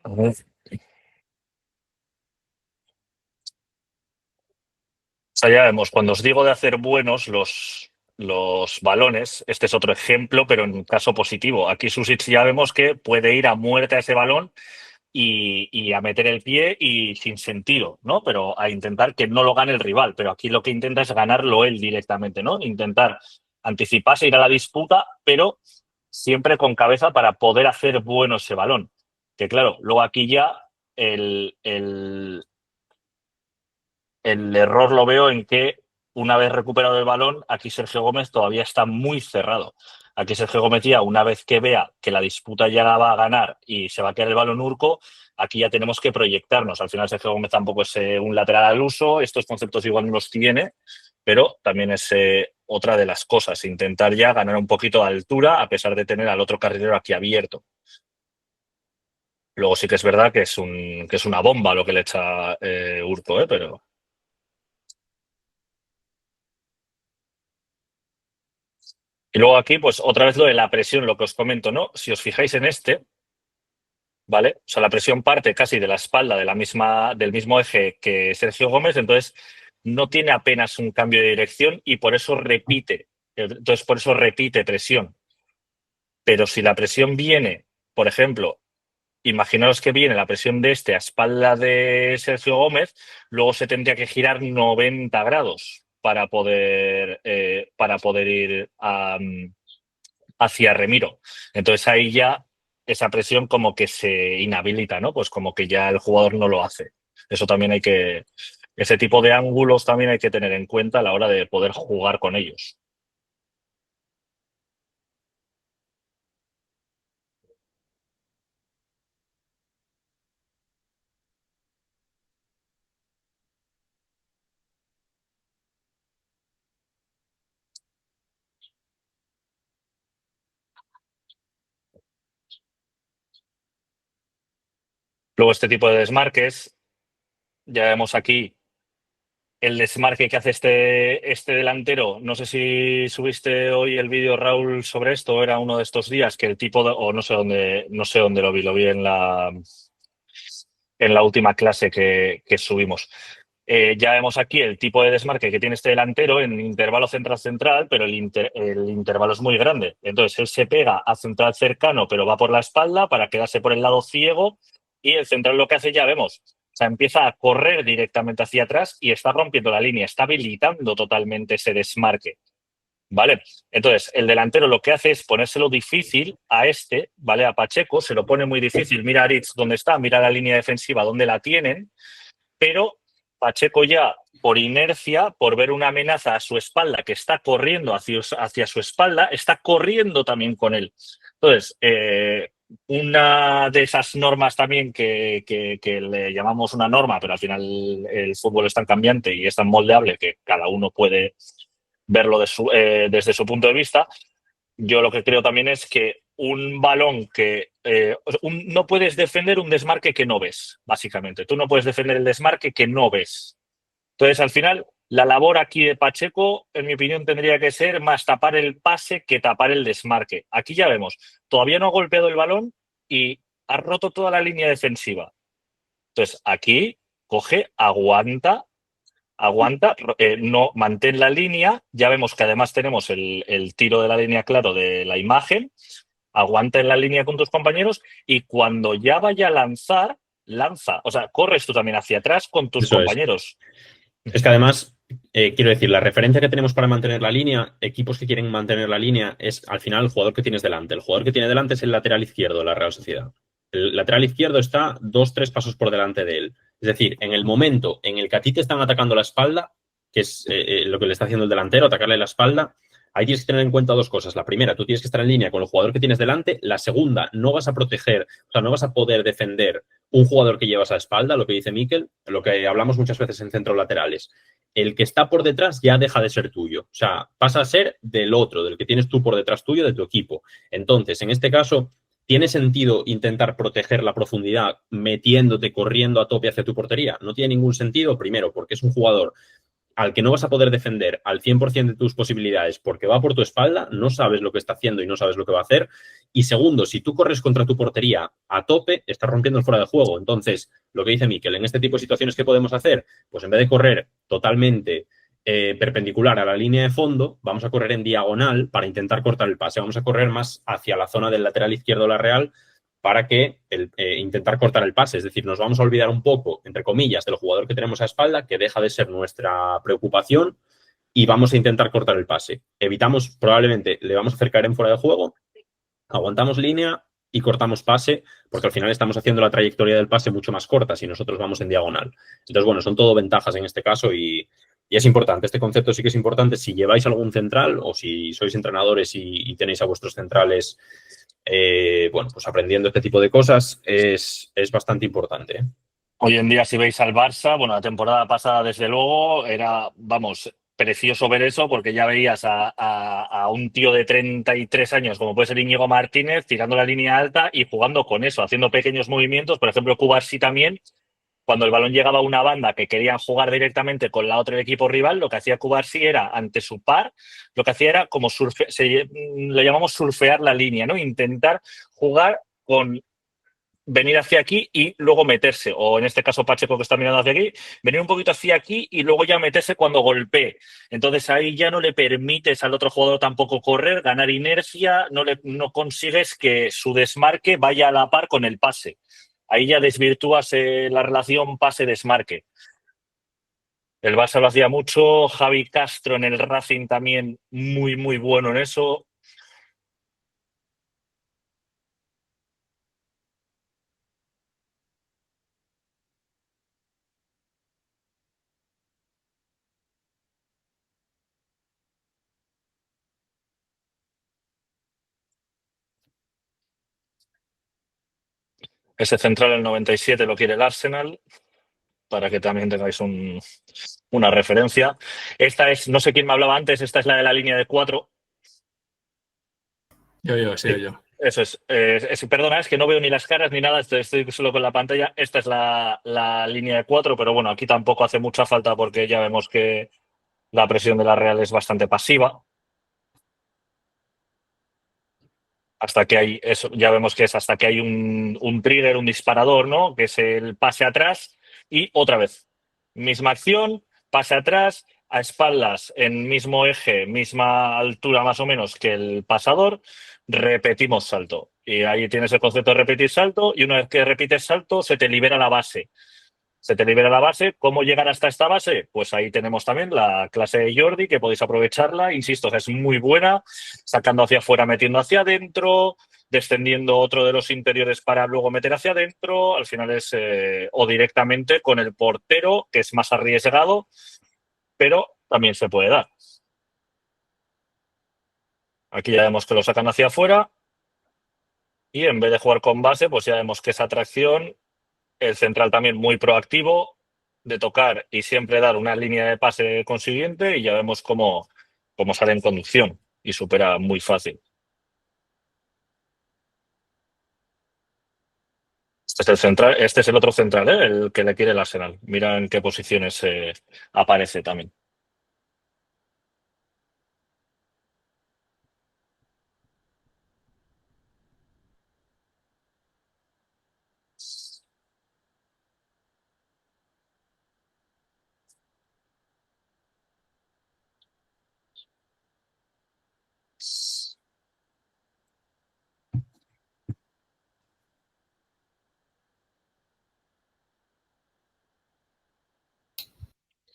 O sea, ya vemos, cuando os digo de hacer buenos los balones, este es otro ejemplo, pero en caso positivo. Aquí Susic ya vemos que puede ir a muerte a ese balón y a meter el pie y sin sentido, ¿no? Pero a intentar que no lo gane el rival. Pero aquí lo que intenta es ganarlo él directamente, ¿no? Intentar anticiparse, ir a la disputa, pero siempre con cabeza para poder hacer bueno ese balón. Que claro, luego aquí ya el error lo veo en que una vez recuperado el balón, aquí Sergio Gómez todavía está muy cerrado. Aquí Sergio Gómez ya, una vez que vea que la disputa ya la va a ganar y se va a quedar el balón Urco, aquí ya tenemos que proyectarnos. Al final Sergio Gómez tampoco es un lateral al uso, estos conceptos igual no los tiene, pero también es otra de las cosas, intentar ya ganar un poquito de altura a pesar de tener al otro carrilero aquí abierto. Luego sí que es verdad que es una bomba lo que le echa Urco, pero... Y luego aquí, pues otra vez lo de la presión, lo que os comento, ¿no? Si os fijáis en este, ¿vale? O sea, la presión parte casi de la espalda del mismo eje que Sergio Gómez, entonces no tiene apenas un cambio de dirección y por eso repite. Entonces, por eso repite presión. Pero si la presión viene, por ejemplo, imaginaos que viene la presión de este a espalda de Sergio Gómez, luego se tendría que girar 90 grados para poder ir hacia Remiro. Entonces ahí ya esa presión como que se inhabilita, ¿no? Pues como que ya el jugador no lo hace. Eso también ese tipo de ángulos también hay que tener en cuenta a la hora de poder jugar con ellos. Luego este tipo de desmarques, ya vemos aquí el desmarque que hace este delantero. No sé si subiste hoy el vídeo, Raúl, sobre esto, era uno de estos días que el tipo, o no sé dónde lo vi en la última clase que subimos. Ya vemos aquí el tipo de desmarque que tiene este delantero en intervalo central-central, pero el intervalo es muy grande. Entonces él se pega a central cercano, pero va por la espalda para quedarse por el lado ciego y el central lo que hace ya vemos. O sea, empieza a correr directamente hacia atrás y está rompiendo la línea, está habilitando totalmente ese desmarque. ¿Vale? Entonces, el delantero lo que hace es ponérselo difícil a ¿vale? A Pacheco, se lo pone muy difícil. Mira a Aritz dónde está, mira la línea defensiva dónde la tienen, pero Pacheco ya, por inercia, por ver una amenaza a su espalda que está corriendo hacia su espalda, está corriendo también con él. Entonces, una de esas normas también que le llamamos una norma, pero al final el fútbol es tan cambiante y es tan moldeable que cada uno puede verlo desde su punto de vista. Yo lo que creo también es que un balón que... no puedes defender un desmarque que no ves, básicamente. Tú no puedes defender el desmarque que no ves. Entonces, al final, la labor aquí de Pacheco, en mi opinión, tendría que ser más tapar el pase que tapar el desmarque. Aquí ya vemos, todavía no ha golpeado el balón y ha roto toda la línea defensiva. Entonces, aquí coge, aguanta, no mantén la línea. Ya vemos que además tenemos el tiro de la línea claro de la imagen. Aguanta en la línea con tus compañeros y cuando ya vaya a lanzar, lanza. O sea, corres tú también hacia atrás con tus compañeros. Es que además, quiero decir, la referencia que tenemos para mantener la línea, equipos que quieren mantener la línea, es al final el jugador que tienes delante. El jugador que tiene delante es el lateral izquierdo de la Real Sociedad. El lateral izquierdo está 2-3 pasos por delante de él. Es decir, en el momento en el que a ti te están atacando la espalda, que es lo que le está haciendo el delantero, atacarle la espalda, ahí tienes que tener en cuenta dos cosas. La primera, tú tienes que estar en línea con el jugador que tienes delante. La segunda, no vas a proteger, o sea, no vas a poder defender un jugador que llevas a la espalda, lo que dice Mikel, lo que hablamos muchas veces en centros laterales. El que está por detrás ya deja de ser tuyo. O sea, pasa a ser del otro, del que tienes tú por detrás tuyo, de tu equipo. Entonces, en este caso, ¿tiene sentido intentar proteger la profundidad metiéndote, corriendo a tope hacia tu portería? No tiene ningún sentido, primero, porque es un jugador al que no vas a poder defender al 100% de tus posibilidades porque va por tu espalda, no sabes lo que está haciendo y no sabes lo que va a hacer. Y segundo, si tú corres contra tu portería a tope, estás rompiendo el fuera de juego. Entonces, lo que dice Mikel, en este tipo de situaciones, ¿qué podemos hacer? Pues en vez de correr totalmente perpendicular a la línea de fondo, vamos a correr en diagonal para intentar cortar el pase. Vamos a correr más hacia la zona del lateral izquierdo de la Real para que intentar cortar el pase. Es decir, nos vamos a olvidar un poco, entre comillas, del jugador que tenemos a espalda, que deja de ser nuestra preocupación, y vamos a intentar cortar el pase. Evitamos, probablemente, le vamos a acercar en fuera de juego, aguantamos línea y cortamos pase, porque al final estamos haciendo la trayectoria del pase mucho más corta si nosotros vamos en diagonal. Entonces, bueno, son todo ventajas en este caso y es importante. Este concepto sí que es importante si lleváis algún central o si sois entrenadores y tenéis a vuestros centrales bueno, pues aprendiendo este tipo de cosas es bastante importante. Hoy en día, si veis al Barça, bueno, la temporada pasada, desde luego, era, vamos, precioso ver eso, porque ya veías a un tío de 33 años, como puede ser Íñigo Martínez, tirando la línea alta y jugando con eso, haciendo pequeños movimientos. Por ejemplo, Cubarsí también, cuando el balón llegaba a una banda que querían jugar directamente con la otra del equipo rival, lo que hacía Cubarsí era, ante su par, lo que hacía era como le llamamos surfear la línea, ¿no? Intentar jugar con venir hacia aquí y luego meterse, o en este caso Pacheco, que está mirando hacia aquí, venir un poquito hacia aquí y luego ya meterse cuando golpee. Entonces ahí ya no le permites al otro jugador tampoco correr, ganar inercia, no consigues que su desmarque vaya a la par con el pase. Ahí ya desvirtúas la relación pase-desmarque. El Barça lo hacía mucho, Javi Castro en el Racing también muy, muy bueno en eso. Ese central el 97 lo quiere el Arsenal, para que también tengáis una referencia. Esta es, no sé quién me hablaba antes, esta es la de la línea de 4. Yo. Eso es. Perdona, es que no veo ni las caras ni nada, estoy solo con la pantalla. Esta es la línea de 4, pero bueno, aquí tampoco hace mucha falta porque ya vemos que la presión de la Real es bastante pasiva. Hasta que hay, eso, ya vemos que es hasta que hay un trigger, un disparador, ¿no? Que es el pase atrás y otra vez. Misma acción, pase atrás, a espaldas, en mismo eje, misma altura más o menos que el pasador, repetimos salto. Y ahí tienes el concepto de repetir salto y una vez que repites salto se te libera la base. Se te libera la base. ¿Cómo llegar hasta esta base? Pues ahí tenemos también la clase de Jordi, que podéis aprovecharla. Insisto, es muy buena, sacando hacia afuera, metiendo hacia adentro, descendiendo otro de los interiores para luego meter hacia adentro. Al final es o directamente con el portero, que es más arriesgado, pero también se puede dar. Aquí ya vemos que lo sacan hacia afuera y en vez de jugar con base, pues ya vemos que esa atracción, el central también muy proactivo, de tocar y siempre dar una línea de pase consiguiente y ya vemos cómo sale en conducción y supera muy fácil. Este es el central, este es el otro central, el que le quiere el Arsenal. Mira en qué posiciones aparece también.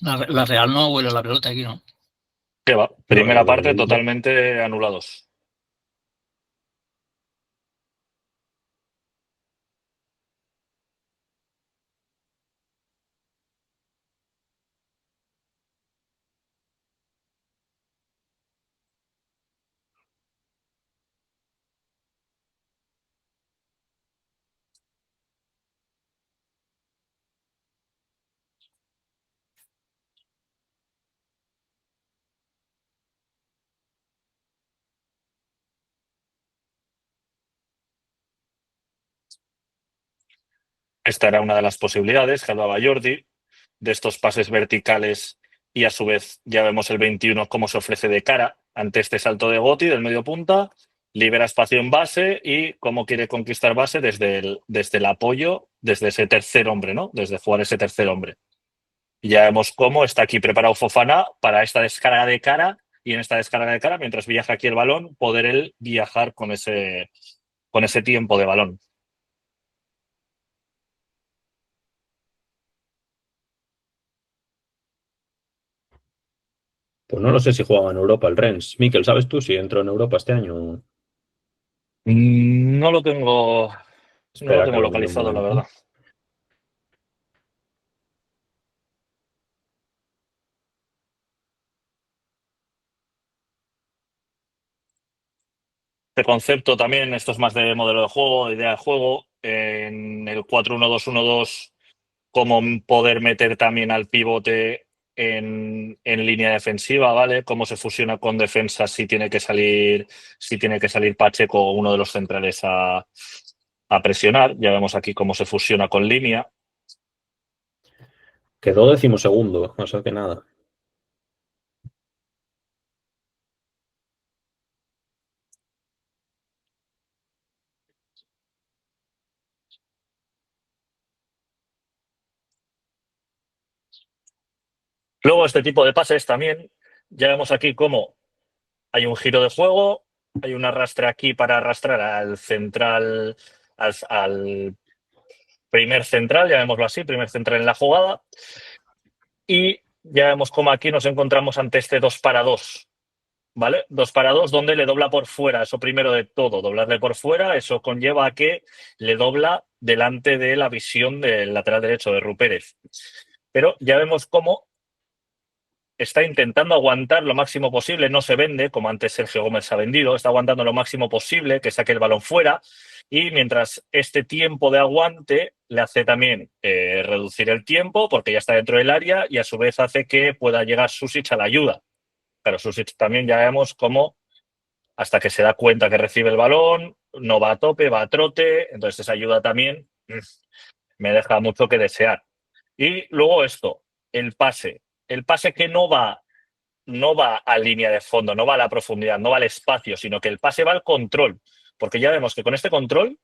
La Real no huele la pelota aquí, ¿no? ¿Qué va? Primera parte totalmente anulados. Esta era una de las posibilidades que hablaba Jordi, de estos pases verticales y a su vez ya vemos el 21 cómo se ofrece de cara ante este salto de Gotti del medio punta, libera espacio en base y cómo quiere conquistar base desde el apoyo, desde ese tercer hombre, ¿no? Desde jugar ese tercer hombre. Y ya vemos cómo está aquí preparado Fofana para esta descarga de cara y en esta descarga de cara, mientras viaja aquí el balón, poder él viajar con ese tiempo de balón. Pues no lo sé si jugaba en Europa el Rennes. Mikel, ¿sabes tú si entró en Europa este año? No lo tengo Espera, que lo miro un localizado, la momento. verdad. Este concepto también, esto es más de modelo de juego, de idea de juego. En el 4-1-2-1-2, cómo poder meter también al pivote en línea defensiva, ¿vale? Cómo se fusiona con defensa si tiene que salir Pacheco o uno de los centrales a presionar. Ya vemos aquí cómo se fusiona con línea. Quedó 12º, o sea que nada. Luego, este tipo de pases también, ya vemos aquí cómo hay un giro de juego, hay un arrastre aquí para arrastrar al central, al primer central, llamémoslo así, primer central en la jugada. Y ya vemos cómo aquí nos encontramos ante este 2-2, ¿vale? 2-2, donde le dobla por fuera. Eso primero de todo, doblarle por fuera, eso conlleva a que le dobla delante de la visión del lateral derecho de Ru Pérez. Pero ya vemos cómo está intentando aguantar lo máximo posible, no se vende, como antes Sergio Gómez se ha vendido, está aguantando lo máximo posible, que saque el balón fuera, y mientras este tiempo de aguante le hace también reducir el tiempo, porque ya está dentro del área, y a su vez hace que pueda llegar Susic a la ayuda. Pero Susic también ya vemos cómo, hasta que se da cuenta que recibe el balón, no va a tope, va a trote, entonces esa ayuda también me deja mucho que desear. Y luego esto, el pase que no va a línea de fondo, no va a la profundidad, no va al espacio, sino que el pase va al control. Porque ya vemos que con este control,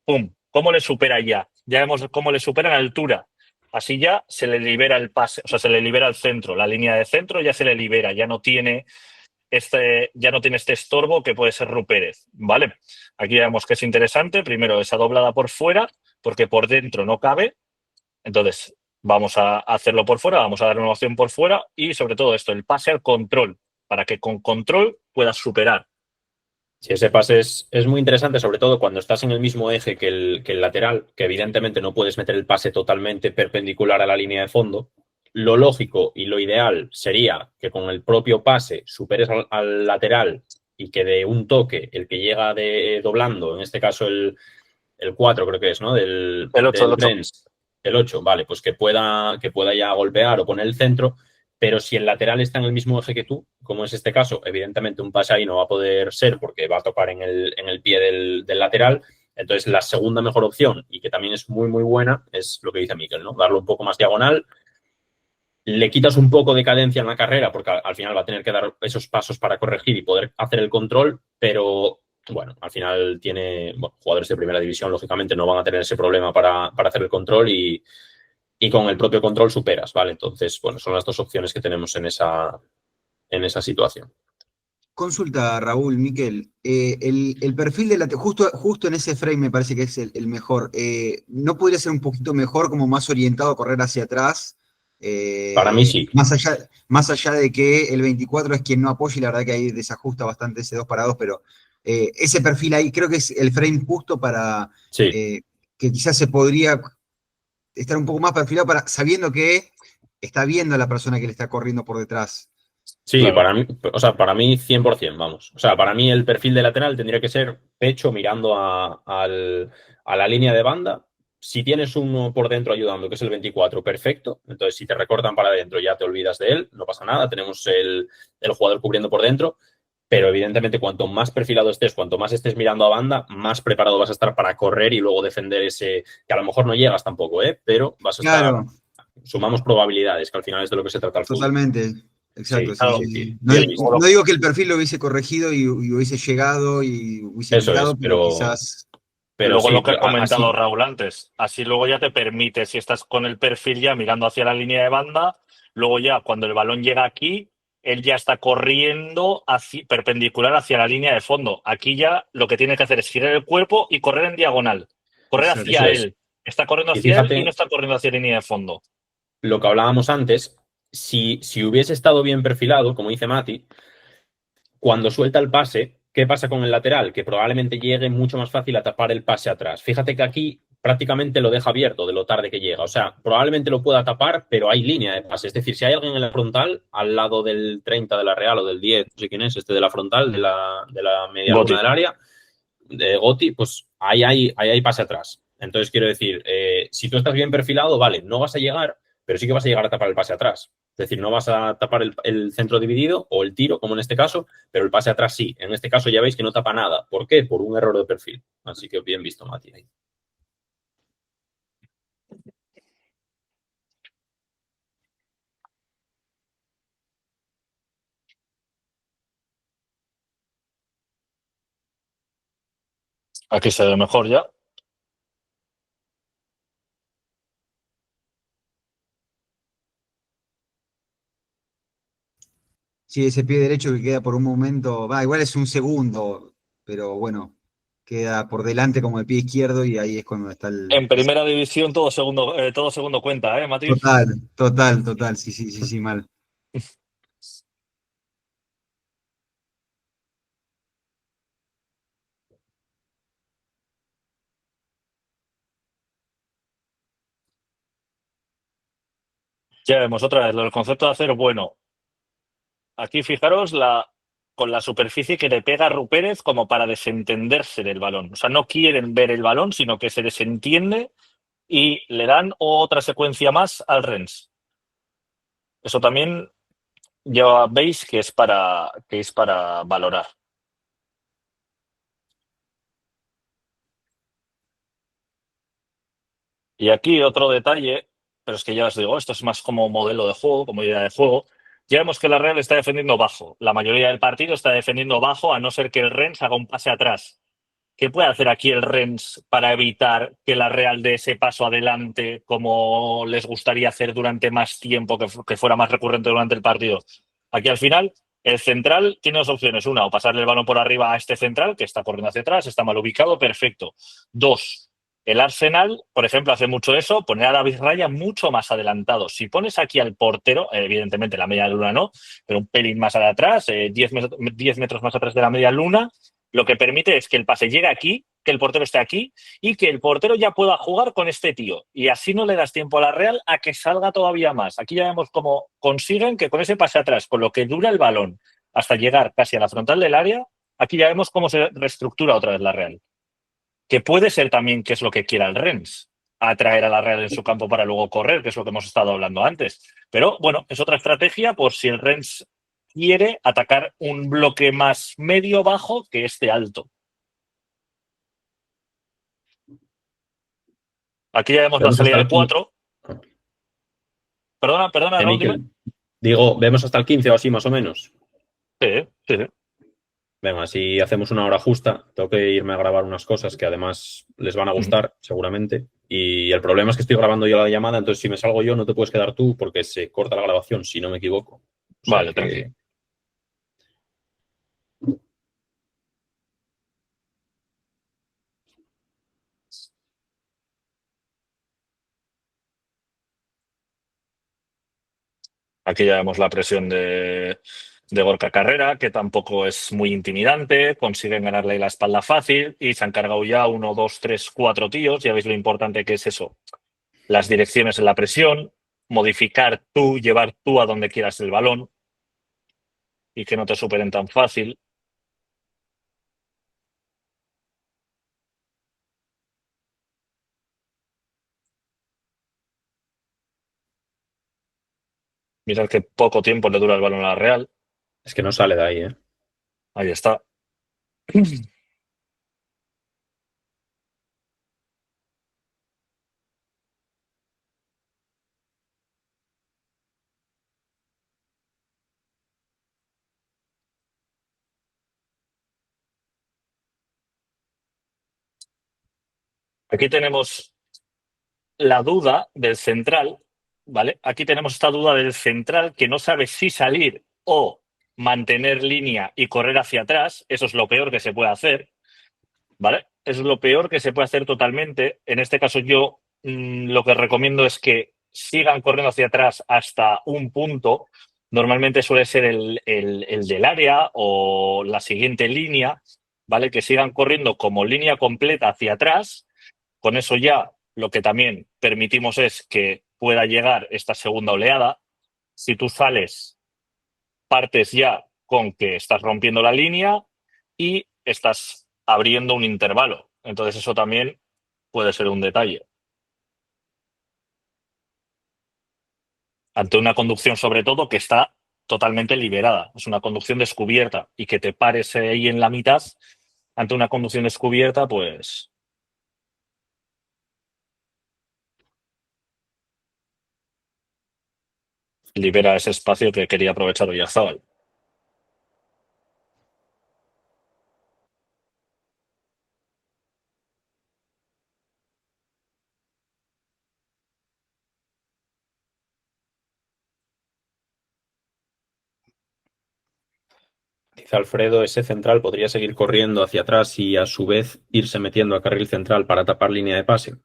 ¡pum!, ¿cómo le supera ya? Ya vemos cómo le supera en altura. Así ya se le libera el pase, o sea, se le libera el centro. La línea de centro ya se le libera, ya no tiene este estorbo que puede ser Ru Pérez, ¿vale? Aquí ya vemos que es interesante. Primero, esa doblada por fuera, porque por dentro no cabe. Entonces, vamos a hacerlo por fuera, vamos a darle una opción por fuera y sobre todo esto, el pase al control, para que con control puedas superar. Sí, ese pase es muy interesante, sobre todo cuando estás en el mismo eje que el lateral, que evidentemente no puedes meter el pase totalmente perpendicular a la línea de fondo. Lo lógico y lo ideal sería que con el propio pase superes al lateral y que de un toque, el que llega doblando, en este caso el 4 creo que es, ¿no? El 8. El 8, vale, pues que pueda ya golpear o poner el centro, pero si el lateral está en el mismo eje que tú, como es este caso, evidentemente un pase ahí no va a poder ser porque va a tocar en el pie del lateral. Entonces, la segunda mejor opción, y que también es muy, muy buena, es lo que dice Mikel, ¿no? Darlo un poco más diagonal. Le quitas un poco de cadencia en la carrera porque al final va a tener que dar esos pasos para corregir y poder hacer el control, pero bueno, al final jugadores de primera división, lógicamente, no van a tener ese problema para hacer el control y con el propio control superas, ¿vale? Entonces, bueno, son las dos opciones que tenemos en esa situación. Consulta, Raúl, Mikel, el perfil de justo en ese frame me parece que es el mejor. ¿No podría ser un poquito mejor, como más orientado a correr hacia atrás? Para mí sí. Más allá de que el 24 es quien no apoya y la verdad que ahí desajusta bastante ese 2-2, pero ese perfil ahí creo que es el frame justo para que quizás se podría estar un poco más perfilado sabiendo que está viendo a la persona que le está corriendo por detrás. Sí, claro. para mí 100%, vamos. O sea, para mí el perfil de lateral tendría que ser pecho mirando a la línea de banda. Si tienes uno por dentro ayudando, que es el 24, perfecto. Entonces, si te recortan para adentro, ya te olvidas de él, no pasa nada. Tenemos el jugador cubriendo por dentro. Pero evidentemente, cuanto más perfilado estés, cuanto más estés mirando a banda, más preparado vas a estar para correr y luego defender ese, que a lo mejor no llegas tampoco, pero vas a estar sumamos probabilidades, que al final es de lo que se trata el fútbol. Totalmente, exacto. Sí, claro. Sí. bien visto. No digo que el perfil lo hubiese corregido y hubiese llegado y hubiese Eso evitado, es, pero quizás... Y pero luego sí, lo que ha comentado así, Raúl antes, así luego ya te permite, si estás con el perfil ya mirando hacia la línea de banda, luego ya cuando el balón llega aquí, él ya está corriendo perpendicular hacia la línea de fondo. Aquí ya lo que tiene que hacer es girar el cuerpo y correr en diagonal. Correr Exacto. hacia eso es. él. Está corriendo Y hacia él y fíjate, no está corriendo hacia la línea de fondo. lo que hablábamos antes, si hubiese estado bien perfilado, como dice Mati, cuando suelta el pase, ¿qué pasa con el lateral? Que probablemente llegue mucho más fácil a tapar el pase atrás. Fíjate que aquí prácticamente lo deja abierto de lo tarde que llega. O sea, probablemente lo pueda tapar, pero hay línea de pase. Es decir, si hay alguien en la frontal, al lado del 30 de la Real o del 10, no sé quién es, de la frontal, de la media Goti. luna del área, de Goti, pues ahí hay pase atrás. Entonces, quiero decir, si tú estás bien perfilado, vale, no vas a llegar, pero sí que vas a llegar a tapar el pase atrás. Es decir, no vas a tapar el centro dividido o el tiro, como en este caso, pero el pase atrás sí. En este caso ya veis que no tapa nada. ¿Por qué? Por un error de perfil. Así que bien visto, Mati. Ahí. Aquí se ve mejor ya. Sí, ese pie derecho que queda por un momento, igual es un segundo, pero bueno, queda por delante como el pie izquierdo y ahí es cuando está En primera división todo segundo cuenta, Mati? Total, sí, mal. Ya vemos otra vez lo del concepto de hacer bueno. Aquí fijaros con la superficie que le pega a Rupérez como para desentenderse del balón. O sea, no quieren ver el balón, sino que se desentiende y le dan otra secuencia más al Rennes. Eso también ya veis que es para valorar. Y aquí otro detalle, pero es que ya os digo, esto es más como modelo de juego, como idea de juego. Ya vemos que la Real está defendiendo bajo. La mayoría del partido está defendiendo bajo, a no ser que el Rennes haga un pase atrás. ¿Qué puede hacer aquí el Rennes para evitar que la Real dé ese paso adelante como les gustaría hacer durante más tiempo, que fuera más recurrente durante el partido? Aquí al final, el central tiene dos opciones. Una, o pasarle el balón por arriba a este central, que está corriendo hacia atrás, está mal ubicado, perfecto. Dos, el Arsenal, por ejemplo, hace mucho eso, poner a David Raya mucho más adelantado. Si pones aquí al portero, evidentemente la media luna no, pero un pelín más atrás, 10 metros más atrás de la media luna, lo que permite es que el pase llegue aquí, que el portero esté aquí y que el portero ya pueda jugar con este tío. Y así no le das tiempo a la Real a que salga todavía más. Aquí ya vemos cómo consiguen que con ese pase atrás, con lo que dura el balón hasta llegar casi a la frontal del área, aquí ya vemos cómo se reestructura otra vez la Real. Que puede ser también que es lo que quiera el Rennes, atraer a la Real en su campo para luego correr, que es lo que hemos estado hablando antes. Pero bueno, es otra estrategia por si el Rennes quiere atacar un bloque más medio-bajo que este alto. Aquí ya vemos la salida de 4. Perdona, Raúl, dime. Digo, vemos hasta el 15 o así más o menos. Sí. Venga, si hacemos una hora justa, tengo que irme a grabar unas cosas que además les van a gustar, seguramente. Y el problema es que estoy grabando yo la llamada, entonces si me salgo yo no te puedes quedar tú porque se corta la grabación, si no me equivoco. O sea vale, tranquilo. Aquí ya vemos la presión de Gorka Carrera, que tampoco es muy intimidante, consiguen ganarle la espalda fácil y se han cargado ya 1, 2, 3, 4 tíos. Ya veis lo importante que es eso. Las direcciones en la presión, modificar tú, llevar tú a donde quieras el balón y que no te superen tan fácil. Mirad que poco tiempo le dura el balón a la Real. Es que no sale de ahí, ¿eh? Ahí está. Aquí tenemos la duda del central, ¿vale? Aquí tenemos esta duda del central que no sabe si salir o mantener línea y correr hacia atrás. Eso es lo peor que se puede hacer, ¿vale? Eso es lo peor que se puede hacer totalmente. En este caso yo lo que recomiendo es que sigan corriendo hacia atrás hasta un punto. Normalmente suele ser el del área o la siguiente línea, ¿vale? Que sigan corriendo como línea completa hacia atrás. Con eso ya lo que también permitimos es que pueda llegar esta segunda oleada. Si tú sales, partes ya con que estás rompiendo la línea y estás abriendo un intervalo. Entonces eso también puede ser un detalle. Ante una conducción, sobre todo, que está totalmente liberada. Es una conducción descubierta y que te pares ahí en la mitad ante una conducción descubierta, pues libera ese espacio que quería aprovechar Oyarzábal. Dice Alfredo, ese central podría seguir corriendo hacia atrás y a su vez irse metiendo a carril central para tapar línea de pase.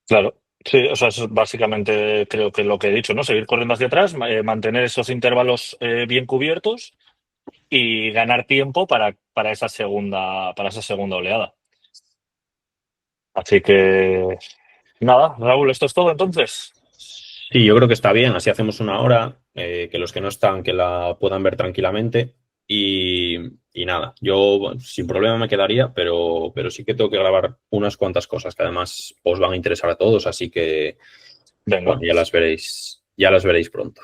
Claro, sí, o sea, eso es básicamente creo que lo que he dicho, ¿no? Seguir corriendo hacia atrás, mantener esos intervalos bien cubiertos y ganar tiempo para esa segunda oleada. Así que nada, Raúl, ¿esto es todo entonces? Sí, yo creo que está bien, así hacemos una hora, que los que no están que la puedan ver tranquilamente y nada, yo sin problema me quedaría, pero sí que tengo que grabar unas cuantas cosas que además os van a interesar a todos, así que bueno, ya las veréis pronto.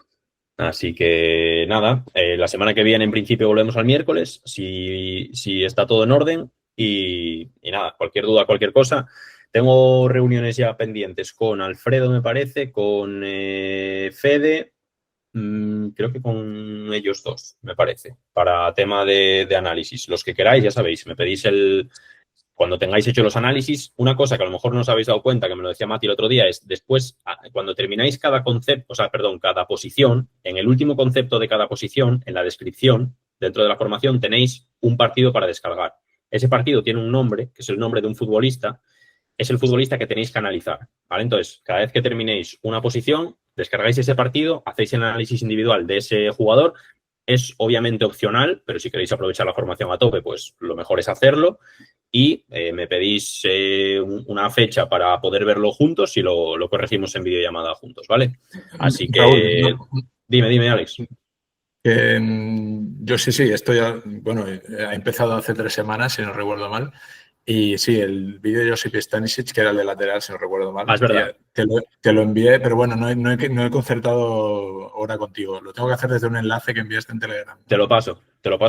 Así que nada, la semana que viene en principio volvemos al miércoles, si está todo en orden y nada, cualquier duda, cualquier cosa. Tengo reuniones ya pendientes con Alfredo, me parece, con Fede, creo que con ellos dos, me parece, para tema de análisis. Los que queráis, ya sabéis, me pedís cuando tengáis hecho los análisis, una cosa que a lo mejor no os habéis dado cuenta, que me lo decía Mati el otro día, es después, cuando termináis cada concepto, cada posición, en el último concepto de cada posición, en la descripción, dentro de la formación, tenéis un partido para descargar. Ese partido tiene un nombre, que es el nombre de un futbolista, es el futbolista que tenéis que analizar, ¿vale? Entonces, cada vez que terminéis una posición, descargáis ese partido, hacéis el análisis individual de ese jugador. Es obviamente opcional, pero si queréis aprovechar la formación a tope, pues lo mejor es hacerlo. Y me pedís una fecha para poder verlo juntos y lo corregimos en videollamada juntos, ¿vale? Así que Raúl, dime, Alex. Yo sí, esto ya, bueno, ha empezado hace 3 semanas, si no recuerdo mal. Y sí, el vídeo de Josip Stanisic, que era el de lateral, si no recuerdo mal. Es verdad. Te lo envié, pero bueno, no he concertado hora contigo. Lo tengo que hacer desde un enlace que enviaste en Telegram. Te lo paso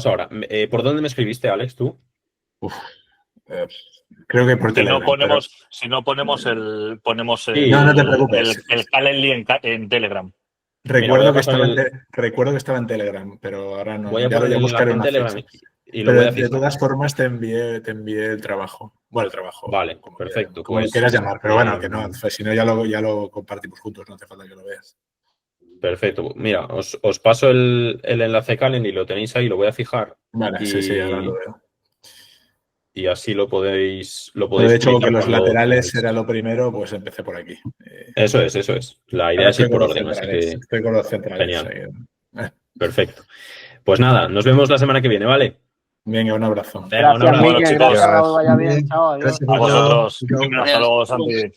ahora. ¿Por dónde me escribiste, Alex, tú? Creo que por Telegram. Si no ponemos el no te preocupes. El Calendly en Telegram. Recuerdo que estaba en Telegram, pero ahora no. Voy a poner el enlace en Telegram. Y lo pero voy a de todas formas te envié el trabajo. Bueno, el trabajo. Vale, perfecto. Como quieras llamar, pero bueno, que no, pues si no ya lo compartimos juntos, no hace falta que lo veas. Perfecto. Mira, os paso el enlace Calendly, lo tenéis ahí, lo voy a fijar. Vale, sí, ahora lo veo. Y así lo podéis de hecho, que los laterales era lo primero, pues empecé por aquí. Eso es. La idea es ir por orden. Así que estoy con los centrales. Genial. Perfecto. Pues nada, nos vemos la semana que viene, ¿vale? Venga, un abrazo. Venga, un abrazo. Bueno, chicos. Gracias, Raúl, vaya bien. Chao, adiós. A vosotros. Hasta luego, Santi.